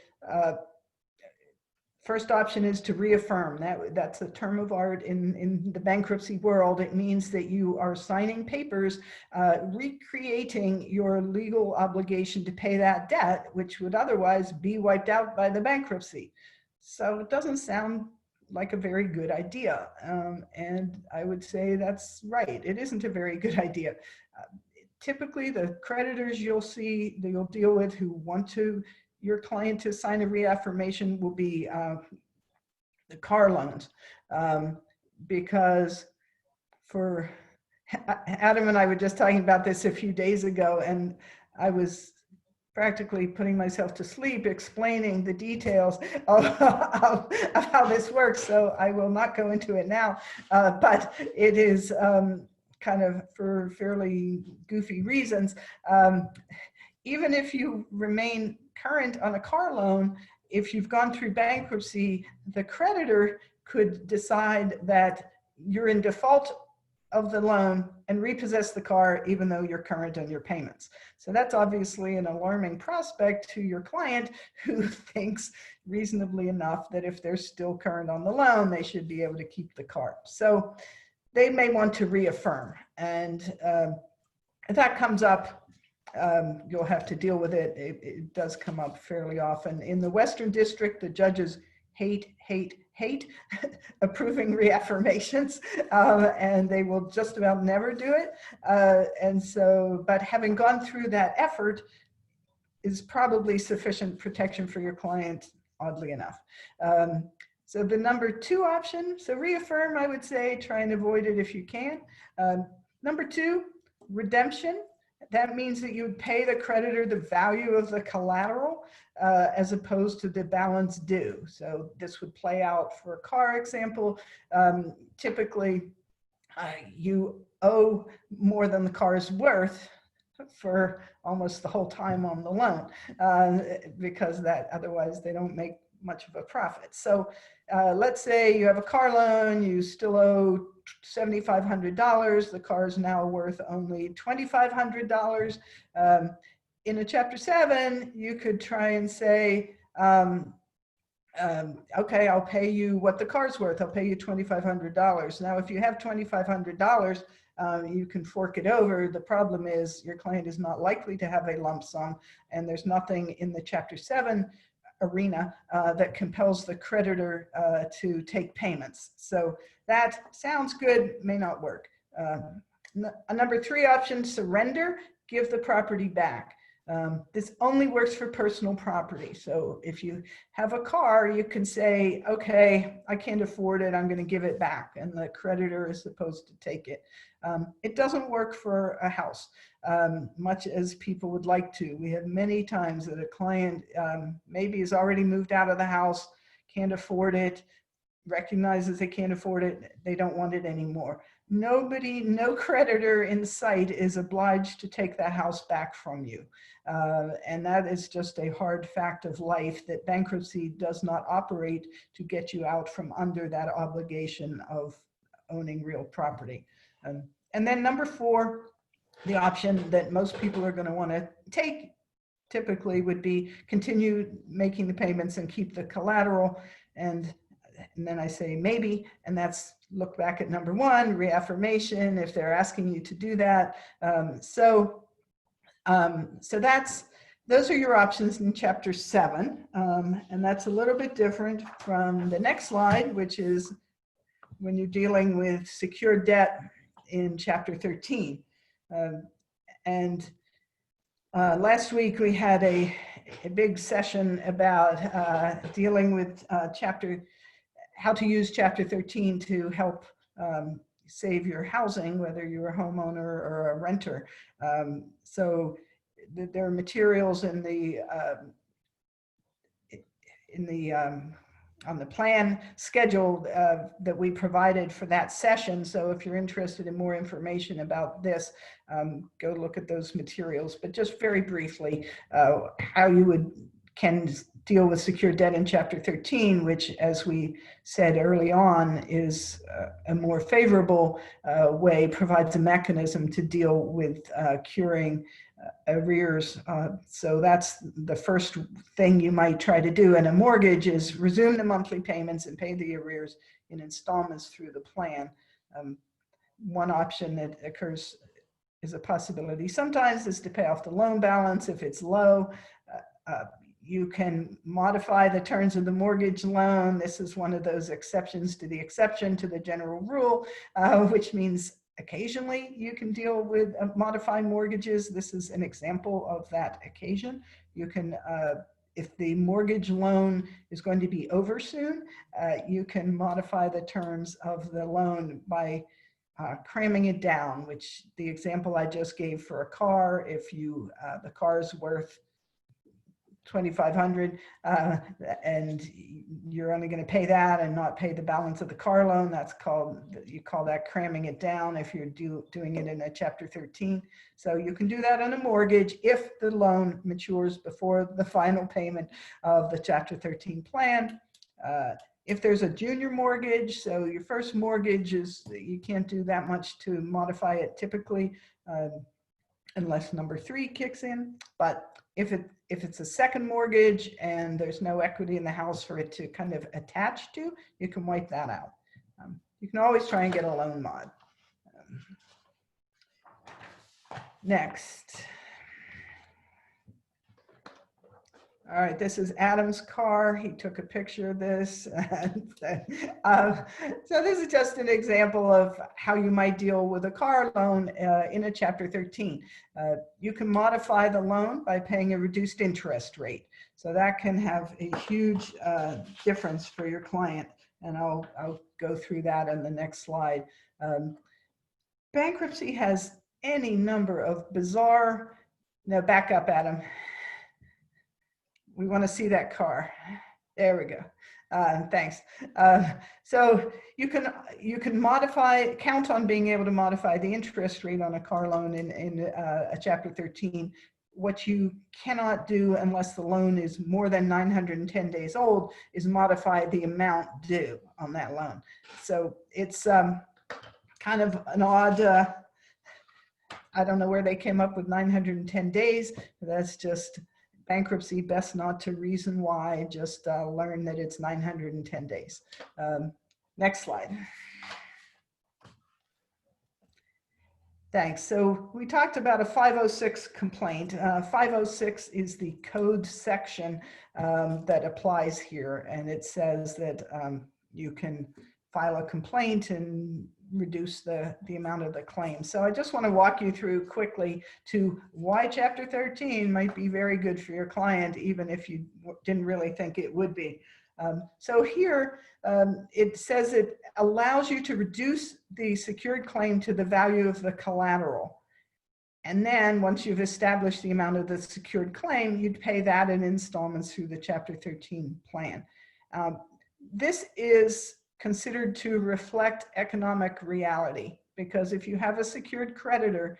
first option is to reaffirm. That's a term of art in the bankruptcy world. It means that you are signing papers, recreating your legal obligation to pay that debt, which would otherwise be wiped out by the bankruptcy. So it doesn't sound like a very good idea. And I would say that's right. It isn't a very good idea. Typically, the creditors you'll see that you'll deal with who want your client to sign a reaffirmation will be the car loans, because for Adam and I were just talking about this a few days ago, and I was practically putting myself to sleep explaining the details of how this works. So I will not go into it now, but it is kind of for fairly goofy reasons. Even if you remain current on a car loan, if you've gone through bankruptcy, the creditor could decide that you're in default of the loan and repossess the car even though you're current on your payments. So that's obviously an alarming prospect to your client, who thinks reasonably enough that if they're still current on the loan, they should be able to keep the car. So they may want to reaffirm, and if that comes up, you'll have to deal with it. It does come up fairly often. In the Western District, the judges hate approving reaffirmations, and they will just about never do it. And so, but having gone through that effort is probably sufficient protection for your client, oddly enough. So the number 2 option, so reaffirm, I would say, try and avoid it if you can. Number 2, redemption. That means that you would pay the creditor the value of the collateral as opposed to the balance due. So this would play out for a car example. Typically, you owe more than the car's worth for almost the whole time on the loan, because that otherwise they don't make much of a profit. So let's say you have a car loan, you still owe $7,500. The car is now worth only $2,500. In a Chapter 7, you could try and say, okay, I'll pay you what the car's worth. I'll pay you $2,500. Now, if you have $2,500, you can fork it over. The problem is your client is not likely to have a lump sum, and there's nothing in the Chapter 7 arena that compels the creditor to take payments. So that sounds good, may not work. A number 3 option, surrender, give the property back. This only works for personal property. So if you have a car, you can say, okay, I can't afford it, I'm going to give it back, and the creditor is supposed to take it. It doesn't work for a house, much as people would like to. We have many times that a client maybe has already moved out of the house, can't afford it, recognizes they can't afford it, they don't want it anymore. Nobody, no creditor in sight is obliged to take that house back from you. And that is just a hard fact of life, that bankruptcy does not operate to get you out from under that obligation of owning real property. And then number 4, the option that most people are going to want to take typically would be continue making the payments and keep the collateral. And then I say maybe, and that's look back at number 1, reaffirmation, if they're asking you to do that. So those are your options in Chapter 7. And that's a little bit different from the next slide, which is when you're dealing with secured debt in Chapter 13. Last week we had a big session about dealing with how to use Chapter 13 to help save your housing, whether you're a homeowner or a renter. So there are materials in on the plan schedule that we provided for that session. So if you're interested in more information about this, go look at those materials. But just very briefly, how you can deal with secured debt in Chapter 13, which, as we said early on, is a more favorable way, provides a mechanism to deal with curing arrears. So that's the first thing you might try to do in a mortgage, is resume the monthly payments and pay the arrears in installments through the plan. One option that occurs is a possibility sometimes is to pay off the loan balance if it's low. You can modify the terms of the mortgage loan. This is one of those exceptions to the exception to the general rule, which means occasionally you can deal with modifying mortgages. This is an example of that occasion. You can, if the mortgage loan is going to be over soon, you can modify the terms of the loan by cramming it down, which the example I just gave for a car, if you, the car is worth $2,500, and you're only going to pay that and not pay the balance of the car loan. That's called, you call that cramming it down if you're doing it in a Chapter 13. So you can do that on a mortgage if the loan matures before the final payment of the Chapter 13 plan. If there's a junior mortgage, so your first mortgage is, you can't do that much to modify it typically, unless number 3 kicks in. But if it's a second mortgage and there's no equity in the house for it to kind of attach to, you can wipe that out. You can always try and get a loan mod. Next. All right, this is Adam's car. He took a picture of this. So this is just an example of how you might deal with a car loan in a Chapter 13. You can modify the loan by paying a reduced interest rate. So that can have a huge difference for your client. And I'll go through that on the next slide. Bankruptcy has any number of bizarre, no, back up, Adam. We want to see that car. There we go. Thanks. So you can modify, count on being able to modify the interest rate on a car loan in a Chapter 13. What you cannot do unless the loan is more than 910 days old is modify the amount due on that loan. So it's kind of an odd, I don't know where they came up with 910 days. That's just bankruptcy, best not to reason why, just learn that it's 910 days. Next slide. Thanks. So we talked about a 506 complaint. 506 is the code section that applies here, and it says that you can file a complaint and reduce the amount of the claim. So I just want to walk you through quickly to why Chapter 13 might be very good for your client, even if you didn't really think it would be. So here it says it allows you to reduce the secured claim to the value of the collateral. And then once you've established the amount of the secured claim, you'd pay that in installments through the Chapter 13 plan. This is considered to reflect economic reality, because if you have a secured creditor,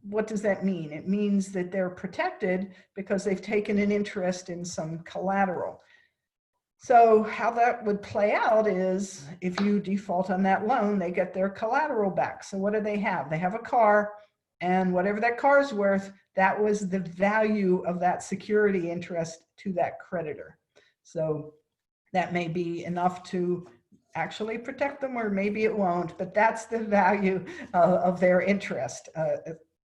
what does that mean? It means that they're protected because they've taken an interest in some collateral. So how that would play out is if you default on that loan, they get their collateral back. So what do they have? They have a car, and whatever that car is worth, that was the value of that security interest to that creditor. So that may be enough to actually protect them, or maybe it won't, but that's the value of their interest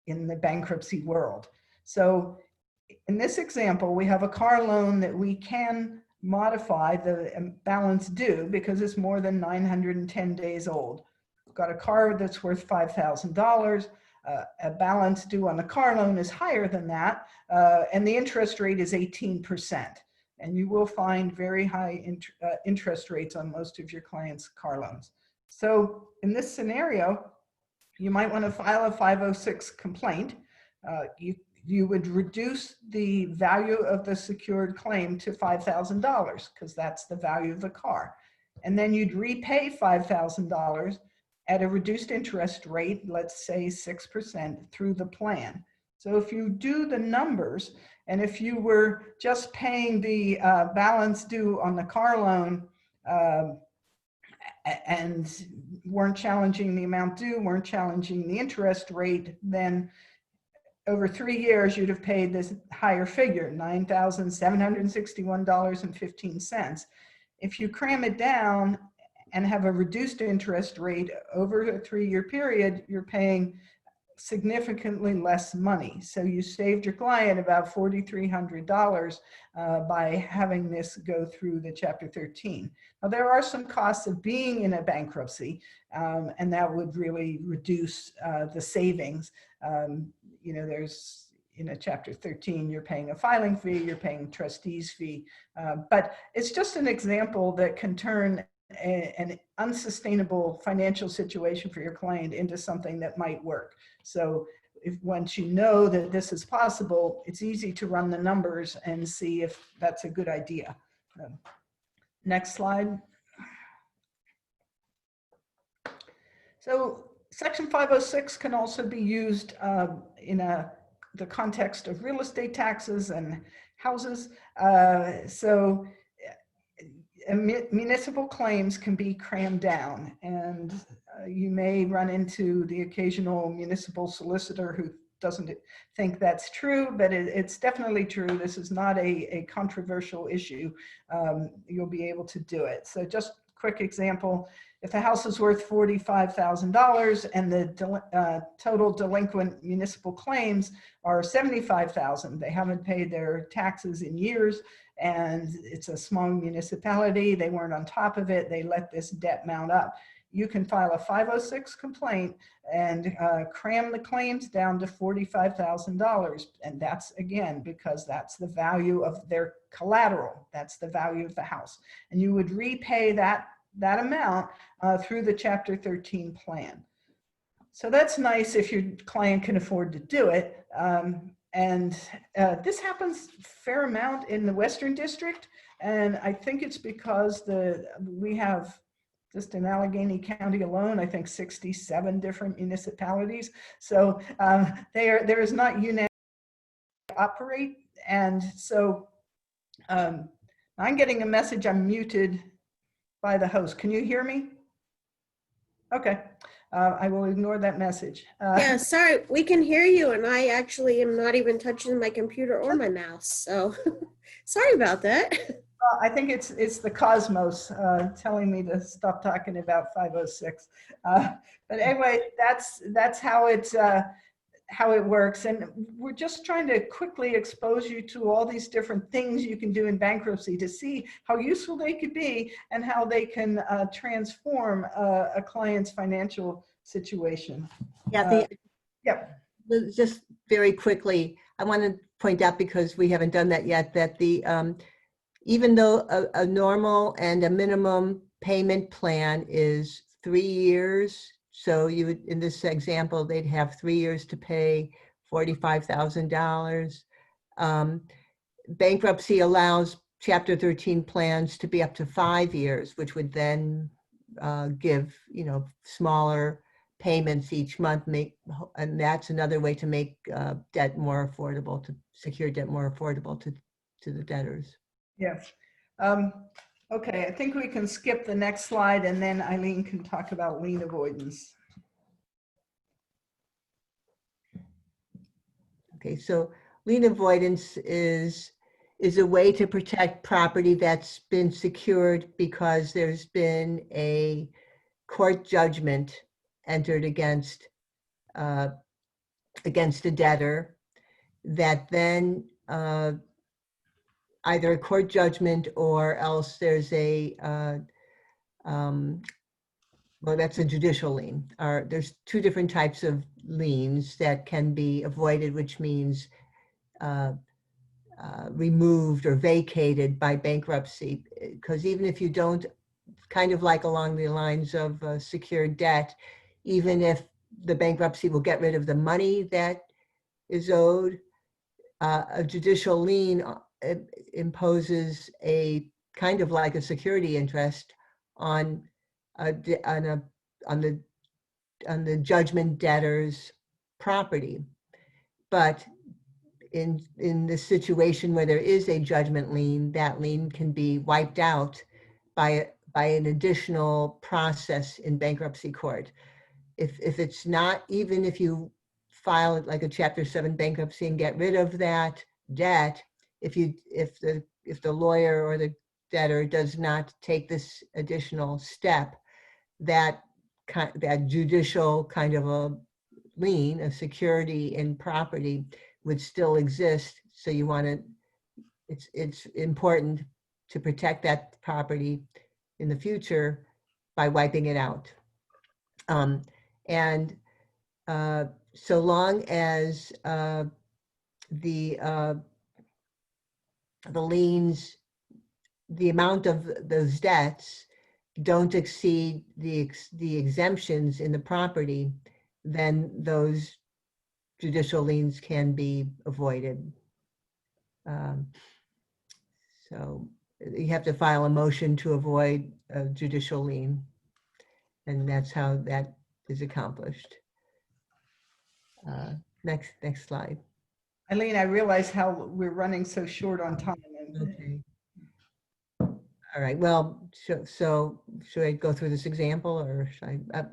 in the bankruptcy world. So in this example, we have a car loan that we can modify the balance due because it's more than 910 days old. We've got a car that's worth $5,000. A balance due on the car loan is higher than that, and the interest rate is 18%. And you will find very high interest rates on most of your clients' car loans. So in this scenario, you might want to file a 506 complaint. You would reduce the value of the secured claim to $5,000 because that's the value of the car. And then you'd repay $5,000 at a reduced interest rate, let's say 6% through the plan. So if you do the numbers, and if you were just paying the balance due on the car loan and weren't challenging the amount due, weren't challenging the interest rate, then over 3 years, you'd have paid this higher figure, $9,761.15. If you cram it down and have a reduced interest rate over a 3-year period, you're paying significantly less money. So you saved your client about $4,300 by having this go through the Chapter 13. Now, there are some costs of being in a bankruptcy, and that would really reduce the savings. You know, there's in a Chapter 13, you're paying a filing fee, you're paying trustee's fee, but it's just an example that can turn an unsustainable financial situation for your client into something that might work. So if once you know that this is possible, it's easy to run the numbers and see if that's a good idea. Next slide. So Section 506 can also be used in the context of real estate taxes and houses. Municipal claims can be crammed down, and you may run into the occasional municipal solicitor who doesn't think that's true, but it's definitely true. This is not a controversial issue. You'll be able to do it. So just quick example, if the house is worth $45,000 and the total delinquent municipal claims are $75,000, they haven't paid their taxes in years, and it's a small municipality, they weren't on top of it, they let this debt mount up. You can file a 506 complaint and cram the claims down to $45,000. And that's, again, because that's the value of their collateral. That's the value of the house. And you would repay that amount through the Chapter 13 plan. So that's nice if your client can afford to do it. This happens a fair amount in the Western District. And I think it's because we have, just in Allegheny County alone, I think 67 different municipalities. So there is not unanimous to operate. And so I'm getting a message I'm muted by the host. Can you hear me? Okay, I will ignore that message. Yeah, sorry, we can hear you, and I actually am not even touching my computer or my mouse, so sorry about that. I think it's the cosmos telling me to stop talking about 506. But anyway, that's how it works. And we're just trying to quickly expose you to all these different things you can do in bankruptcy to see how useful they could be and how they can transform a client's financial situation. Yeah, Yep. just very quickly, I want to point out, because we haven't done that yet, that even though a normal and a minimum payment plan is 3 years, so you would, in this example, they'd have 3 years to pay $45,000. Bankruptcy allows Chapter 13 plans to be up to 5 years, which would then give, smaller payments each month, and that's another way to make debt more affordable, to secure debt more affordable to the debtors. Yes. Okay, I think we can skip the next slide, and then Eileen can talk about lien avoidance. Okay, so lien avoidance is a way to protect property that's been secured because there's been a court judgment entered against a debtor that then either a court judgment or else there's well, that's a judicial lien. There's two different types of liens that can be avoided, which means removed or vacated by bankruptcy. Because even if you don't, kind of like along the lines of secured debt, even if the bankruptcy will get rid of the money that is owed, a judicial lien imposes a kind of like a security interest on the judgment debtor's property. But in the situation where there is a judgment lien, that lien can be wiped out by an additional process in bankruptcy court. If it's not, even if you file it like a Chapter 7 bankruptcy and get rid of that debt, if the lawyer or the debtor does not take this additional step, that judicial kind of a lien, a security in property, would still exist. So you want to, it's important to protect that property in the future by wiping it out. So long as the liens, the amount of those debts don't exceed the exemptions in the property, then those judicial liens can be avoided. So you have to file a motion to avoid a judicial lien. And that's how that is accomplished. Next slide. Eileen, I realize how we're running so short on time. Okay. All right, well, so should I go through this example or should I?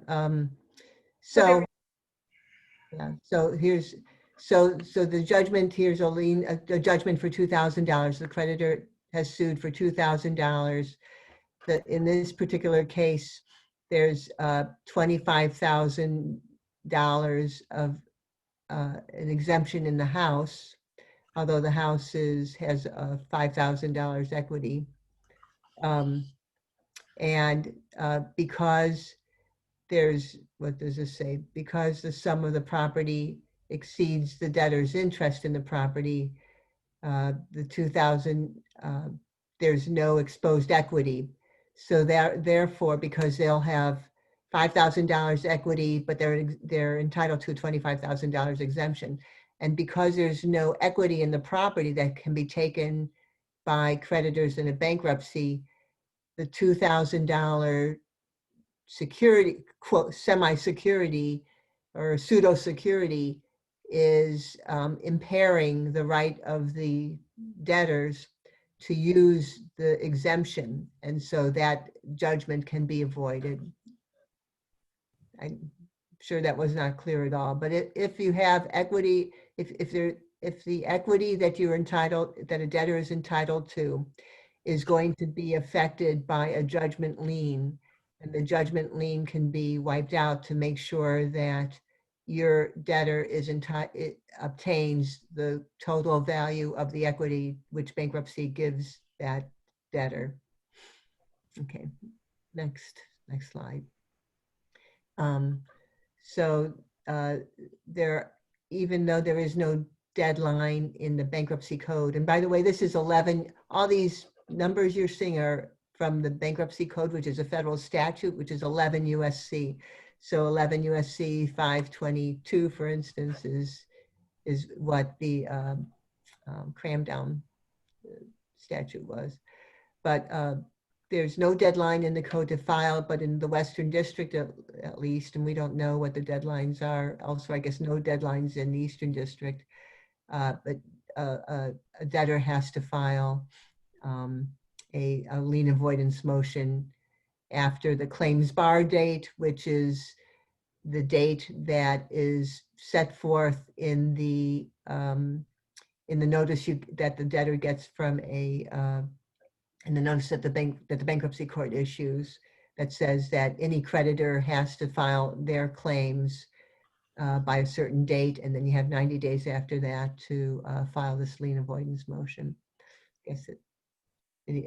So, yeah, so here's, so the judgment, here's a judgment for $2,000. The creditor has sued for $2,000. That in this particular case, there's $25,000 of an exemption in the house, although the house has $5,000 equity. And because there's, what does this say? Because the sum of the property exceeds the debtor's interest in the property, the 2,000, there's no exposed equity. So therefore, because they'll have $5,000 equity, but they're entitled to a $25,000 exemption. And because there's no equity in the property that can be taken by creditors in a bankruptcy, the $2,000 security, quote, semi-security or pseudo-security is impairing the right of the debtors to use the exemption. And so that judgment can be avoided. I'm sure that was not clear at all, but if you have equity, if the equity that you're entitled, that a debtor is entitled to is going to be affected by a judgment lien, and the judgment lien can be wiped out to make sure that your debtor obtains the total value of the equity which bankruptcy gives that debtor. Okay, next slide. Even though there is no deadline in the bankruptcy code, and by the way, this is 11, all these numbers you're seeing are from the bankruptcy code, which is a federal statute, which is 11 USC. So 11 USC 522, for instance, is what the cram down statute was. But there's no deadline in the code to file, but in the Western District at least, and we don't know what the deadlines are. Also, I guess no deadlines in the Eastern District, but a debtor has to file a lien avoidance motion after the claims bar date, which is the date that is set forth in the notice that the debtor gets from in the notice that the bankruptcy court issues, that says that any creditor has to file their claims by a certain date, and then you have 90 days after that to file this lien avoidance motion. I guess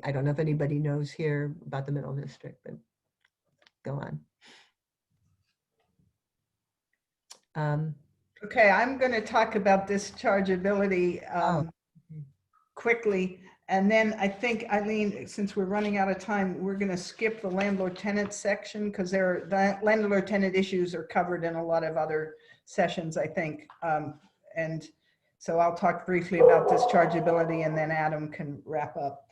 I don't know if anybody knows here about the Middle District, but go on. Okay, I'm going to talk about dischargeability quickly. And then I think, Eileen, since we're running out of time, we're going to skip the landlord-tenant section because the landlord-tenant issues are covered in a lot of other sessions, I think. And so I'll talk briefly about dischargeability and then Adam can wrap up.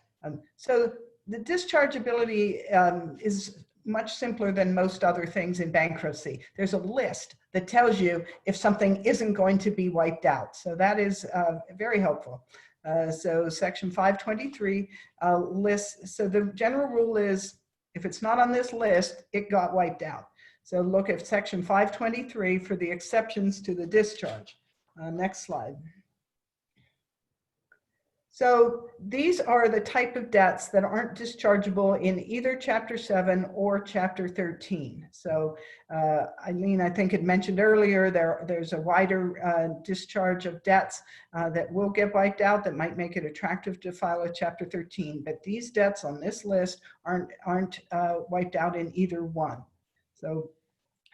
So the dischargeability is much simpler than most other things in bankruptcy. There's a list that tells you if something isn't going to be wiped out. So that is very helpful. So section 523 lists, so the general rule is if it's not on this list, it got wiped out. So look at section 523 for the exceptions to the discharge. Next slide. So these are the type of debts that aren't dischargeable in either Chapter 7 or Chapter 13. So Eileen, I think had mentioned earlier, there's a wider discharge of debts that will get wiped out that might make it attractive to file a Chapter 13. But these debts on this list aren't wiped out in either one. So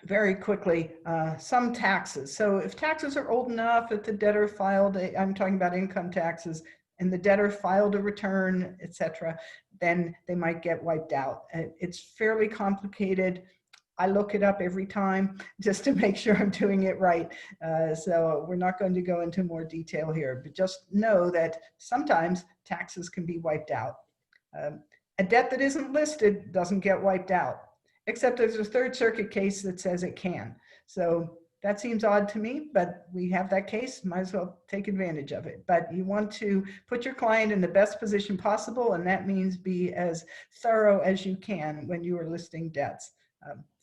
very quickly, some taxes. So if taxes are old enough, if the debtor filed, I'm talking about income taxes, and the debtor filed a return, etc., then they might get wiped out. It's fairly complicated. I look it up every time just to make sure I'm doing it right. So we're not going to go into more detail here, but just know that sometimes taxes can be wiped out. A debt that isn't listed doesn't get wiped out, except there's a Third Circuit case that says it can. So that seems odd to me, but we have that case, might as well take advantage of it. But you want to put your client in the best position possible, and that means be as thorough as you can when you are listing debts.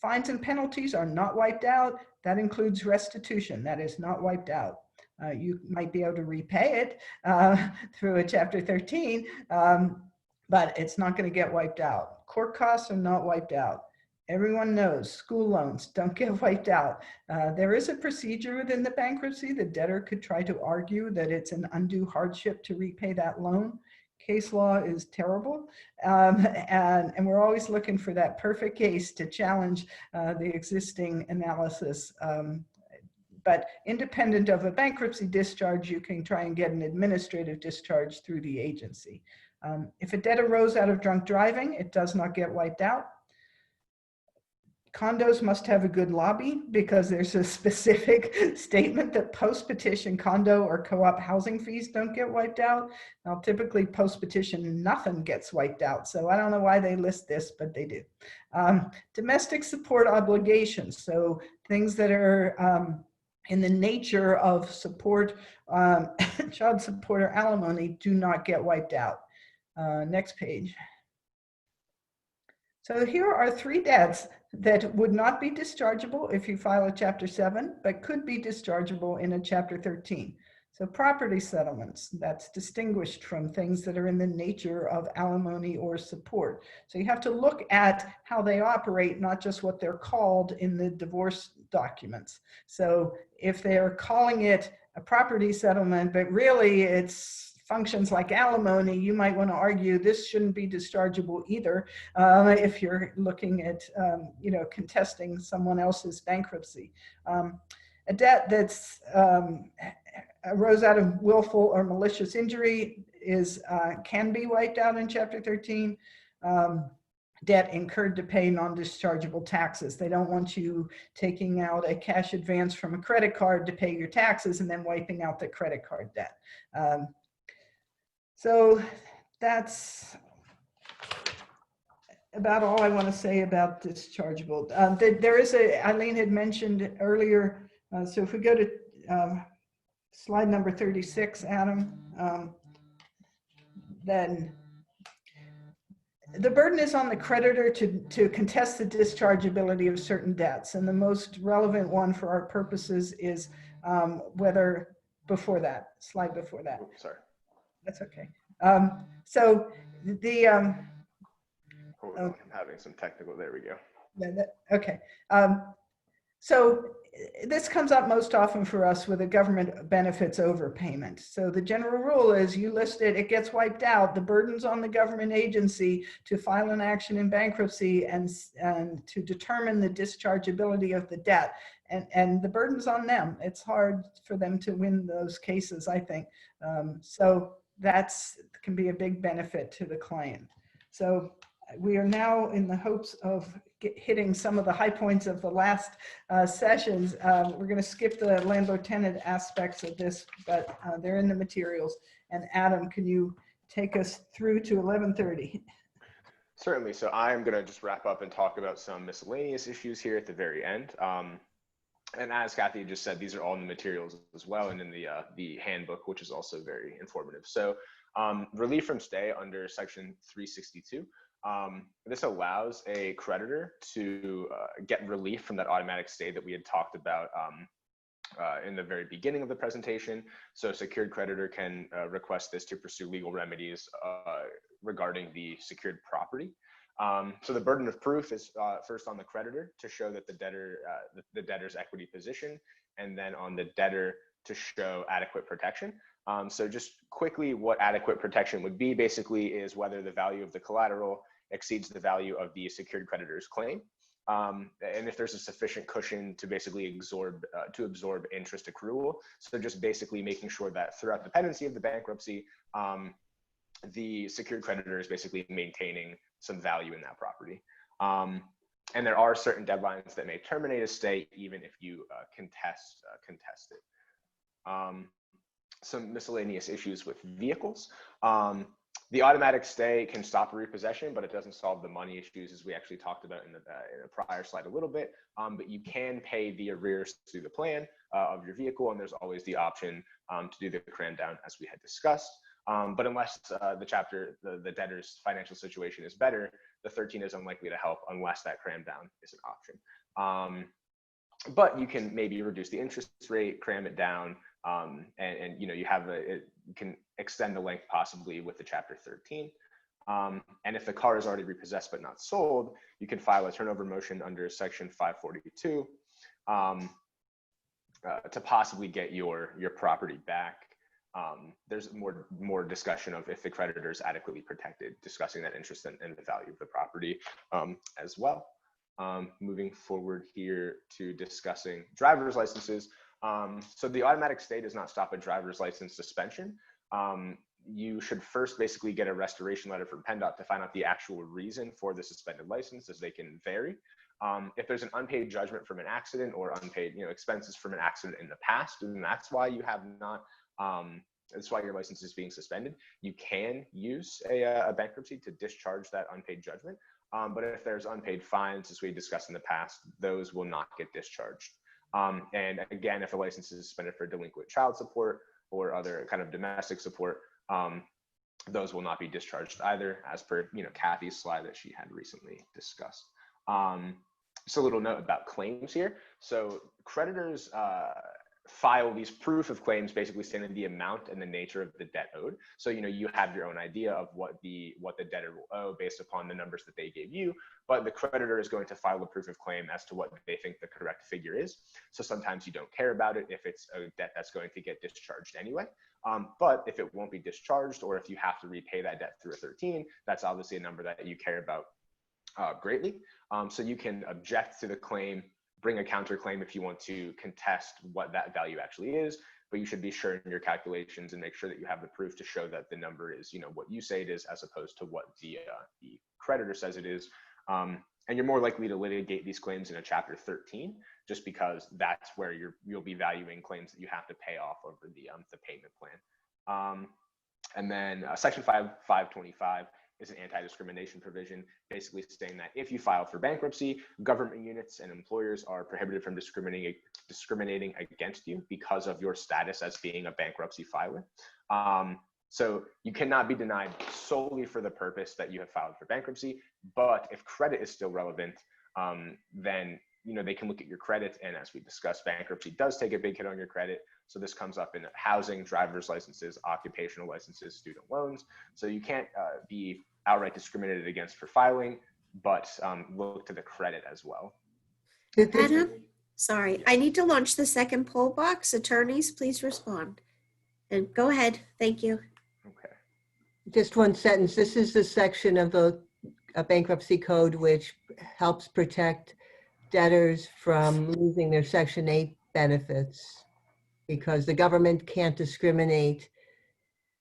Fines and penalties are not wiped out. That includes restitution. That is not wiped out. You might be able to repay it through a Chapter 13, but it's not going to get wiped out. Court costs are not wiped out. Everyone knows school loans don't get wiped out. There is a procedure within the bankruptcy. The debtor could try to argue that it's an undue hardship to repay that loan. Case law is terrible, and we're always looking for that perfect case to challenge the existing analysis. But independent of a bankruptcy discharge, you can try and get an administrative discharge through the agency. If a debt arose out of drunk driving, it does not get wiped out. Condos must have a good lobby because there's a specific statement that post-petition condo or co-op housing fees don't get wiped out. Now, typically post-petition, nothing gets wiped out. So I don't know why they list this, but they do. Domestic support obligations. So things that are in the nature of support, child support or alimony do not get wiped out. Next page. So here are 3 debts that would not be dischargeable if you file a Chapter 7, but could be dischargeable in a Chapter 13. So property settlements, that's distinguished from things that are in the nature of alimony or support. So you have to look at how they operate, not just what they're called in the divorce documents. So if they're calling it a property settlement, but really it's functions like alimony, you might want to argue this shouldn't be dischargeable either if you're looking at, contesting someone else's bankruptcy. A debt that's arose out of willful or malicious injury can be wiped out in Chapter 13. Debt incurred to pay non-dischargeable taxes. They don't want you taking out a cash advance from a credit card to pay your taxes and then wiping out the credit card debt. So that's about all I want to say about dischargeable. There is Eileen had mentioned earlier, so if we go to slide number 36, Adam, then the burden is on the creditor to contest the dischargeability of certain debts. And the most relevant one for our purposes is whether, before that, slide before that. Oops, sorry. That's okay. So the Hold on, I'm having some technical, there we go. okay. So this comes up most often for us with a government benefits overpayment. So the general rule is you list it, it gets wiped out. The burden's on the government agency to file an action in bankruptcy and to determine the dischargeability of the debt. And the burden's on them. It's hard for them to win those cases, I think. So that's can be a big benefit to the client. So we are now in the hopes of hitting some of the high points of the last sessions. We're going to skip the landlord-tenant aspects of this, but they're in the materials. And Adam, can you take us through to 11:30? Certainly. So I'm going to just wrap up and talk about some miscellaneous issues here at the very end. And as Kathy just said, these are all in the materials as well, and in the handbook, which is also very informative. So relief from stay under Section 362. This allows a creditor to get relief from that automatic stay that we had talked about in the very beginning of the presentation. So a secured creditor can request this to pursue legal remedies regarding the secured property. So the burden of proof is first on the creditor to show that the debtor's equity position, and then on the debtor to show adequate protection. So just quickly, what adequate protection would be basically is whether the value of the collateral exceeds the value of the secured creditor's claim. And if there's a sufficient cushion to basically absorb interest accrual. So just basically making sure that throughout the pendency of the bankruptcy, the secured creditor is basically maintaining some value in that property. And there are certain deadlines that may terminate a stay even if you contest it. Some miscellaneous issues with vehicles. The automatic stay can stop a repossession, but it doesn't solve the money issues, as we actually talked about in a prior slide a little bit. But you can pay the arrears through the plan of your vehicle, and there's always the option to do the cram down, as we had discussed. But unless the debtor's financial situation is better, the 13 is unlikely to help unless that cram down is an option. But you can maybe reduce the interest rate, cram it down, and you know, you can extend the length possibly with the Chapter 13. And if the car is already repossessed but not sold, you can file a turnover motion under Section 542 to possibly get your property back. There's more discussion of if the creditor is adequately protected, discussing that interest and the value of the property as well. Moving forward here to discussing driver's licenses. So the automatic stay does not stop a driver's license suspension. You should first basically get a restoration letter from PennDOT to find out the actual reason for the suspended license, as they can vary. If there's an unpaid judgment from an accident or unpaid, you know, expenses from an accident in the past, and that's why you have not, that's why your license is being suspended, you can use a bankruptcy to discharge that unpaid judgment. But if there's unpaid fines, as we discussed in the past, those will not get discharged. And again, if a license is suspended for delinquent child support or other kind of domestic support, those will not be discharged either, as per, you know, Kathy's slide that she had recently discussed. Just a little note about claims here. So creditors file these proof of claims, basically stating the amount and the nature of the debt owed. So, you know, you have your own idea of what the debtor will owe based upon the numbers that they gave you, but the creditor is going to file a proof of claim as to what they think the correct figure is. So sometimes you don't care about it if it's a debt that's going to get discharged anyway. But if it won't be discharged, or if you have to repay that debt through a 13, that's obviously a number that you care about greatly. So you can object to the claim, bring a counterclaim if you want to contest what that value actually is, but you should be sure in your calculations and make sure that you have the proof to show that the number is, you know, what you say it is, as opposed to what the creditor says it is. And you're more likely to litigate these claims in a Chapter 13, just because that's where you'll be valuing claims that you have to pay off over the payment plan. And then Section 525 is an anti-discrimination provision, basically saying that if you file for bankruptcy, government units and employers are prohibited from discriminating against you because of your status as being a bankruptcy filer. So you cannot be denied solely for the purpose that you have filed for bankruptcy, but if credit is still relevant, then, you know, they can look at your credit, and as we discussed, bankruptcy does take a big hit on your credit. So this comes up in housing, driver's licenses, occupational licenses, student loans. So you can't be outright discriminated against for filing, but look to the credit as well. Adam, sorry, I need to launch the second poll box. Attorneys, please respond. And go ahead. Thank you. Okay. Just one sentence. This is the section of the bankruptcy code which helps protect debtors from losing their Section 8 benefits, because the government can't discriminate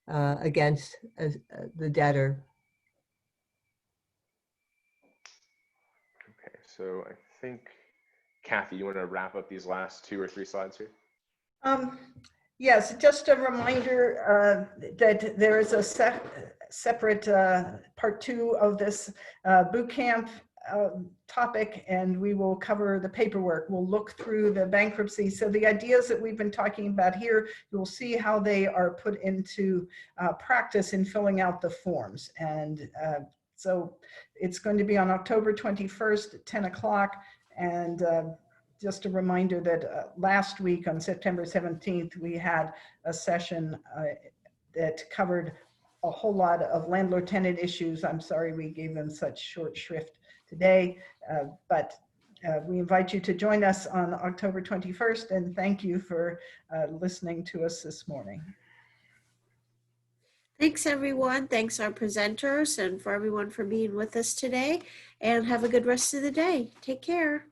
against the debtor. Okay, so I think, Kathy, you want to wrap up these last 2 or 3 slides here? Yes, just a reminder that there is a separate part 2 of this boot camp topic, and we will cover the paperwork. We'll look through the bankruptcy. So the ideas that we've been talking about here, you'll see how they are put into practice in filling out the forms. And so it's going to be on October 21st at 10 o'clock. And just a reminder that last week on September 17th, we had a session that covered a whole lot of landlord-tenant issues. I'm sorry we gave them such short shrift today, but we invite you to join us on October 21st, and thank you for listening to us this morning. Thanks, everyone. Thanks, our presenters, and for everyone for being with us today. And have a good rest of the day. Take care.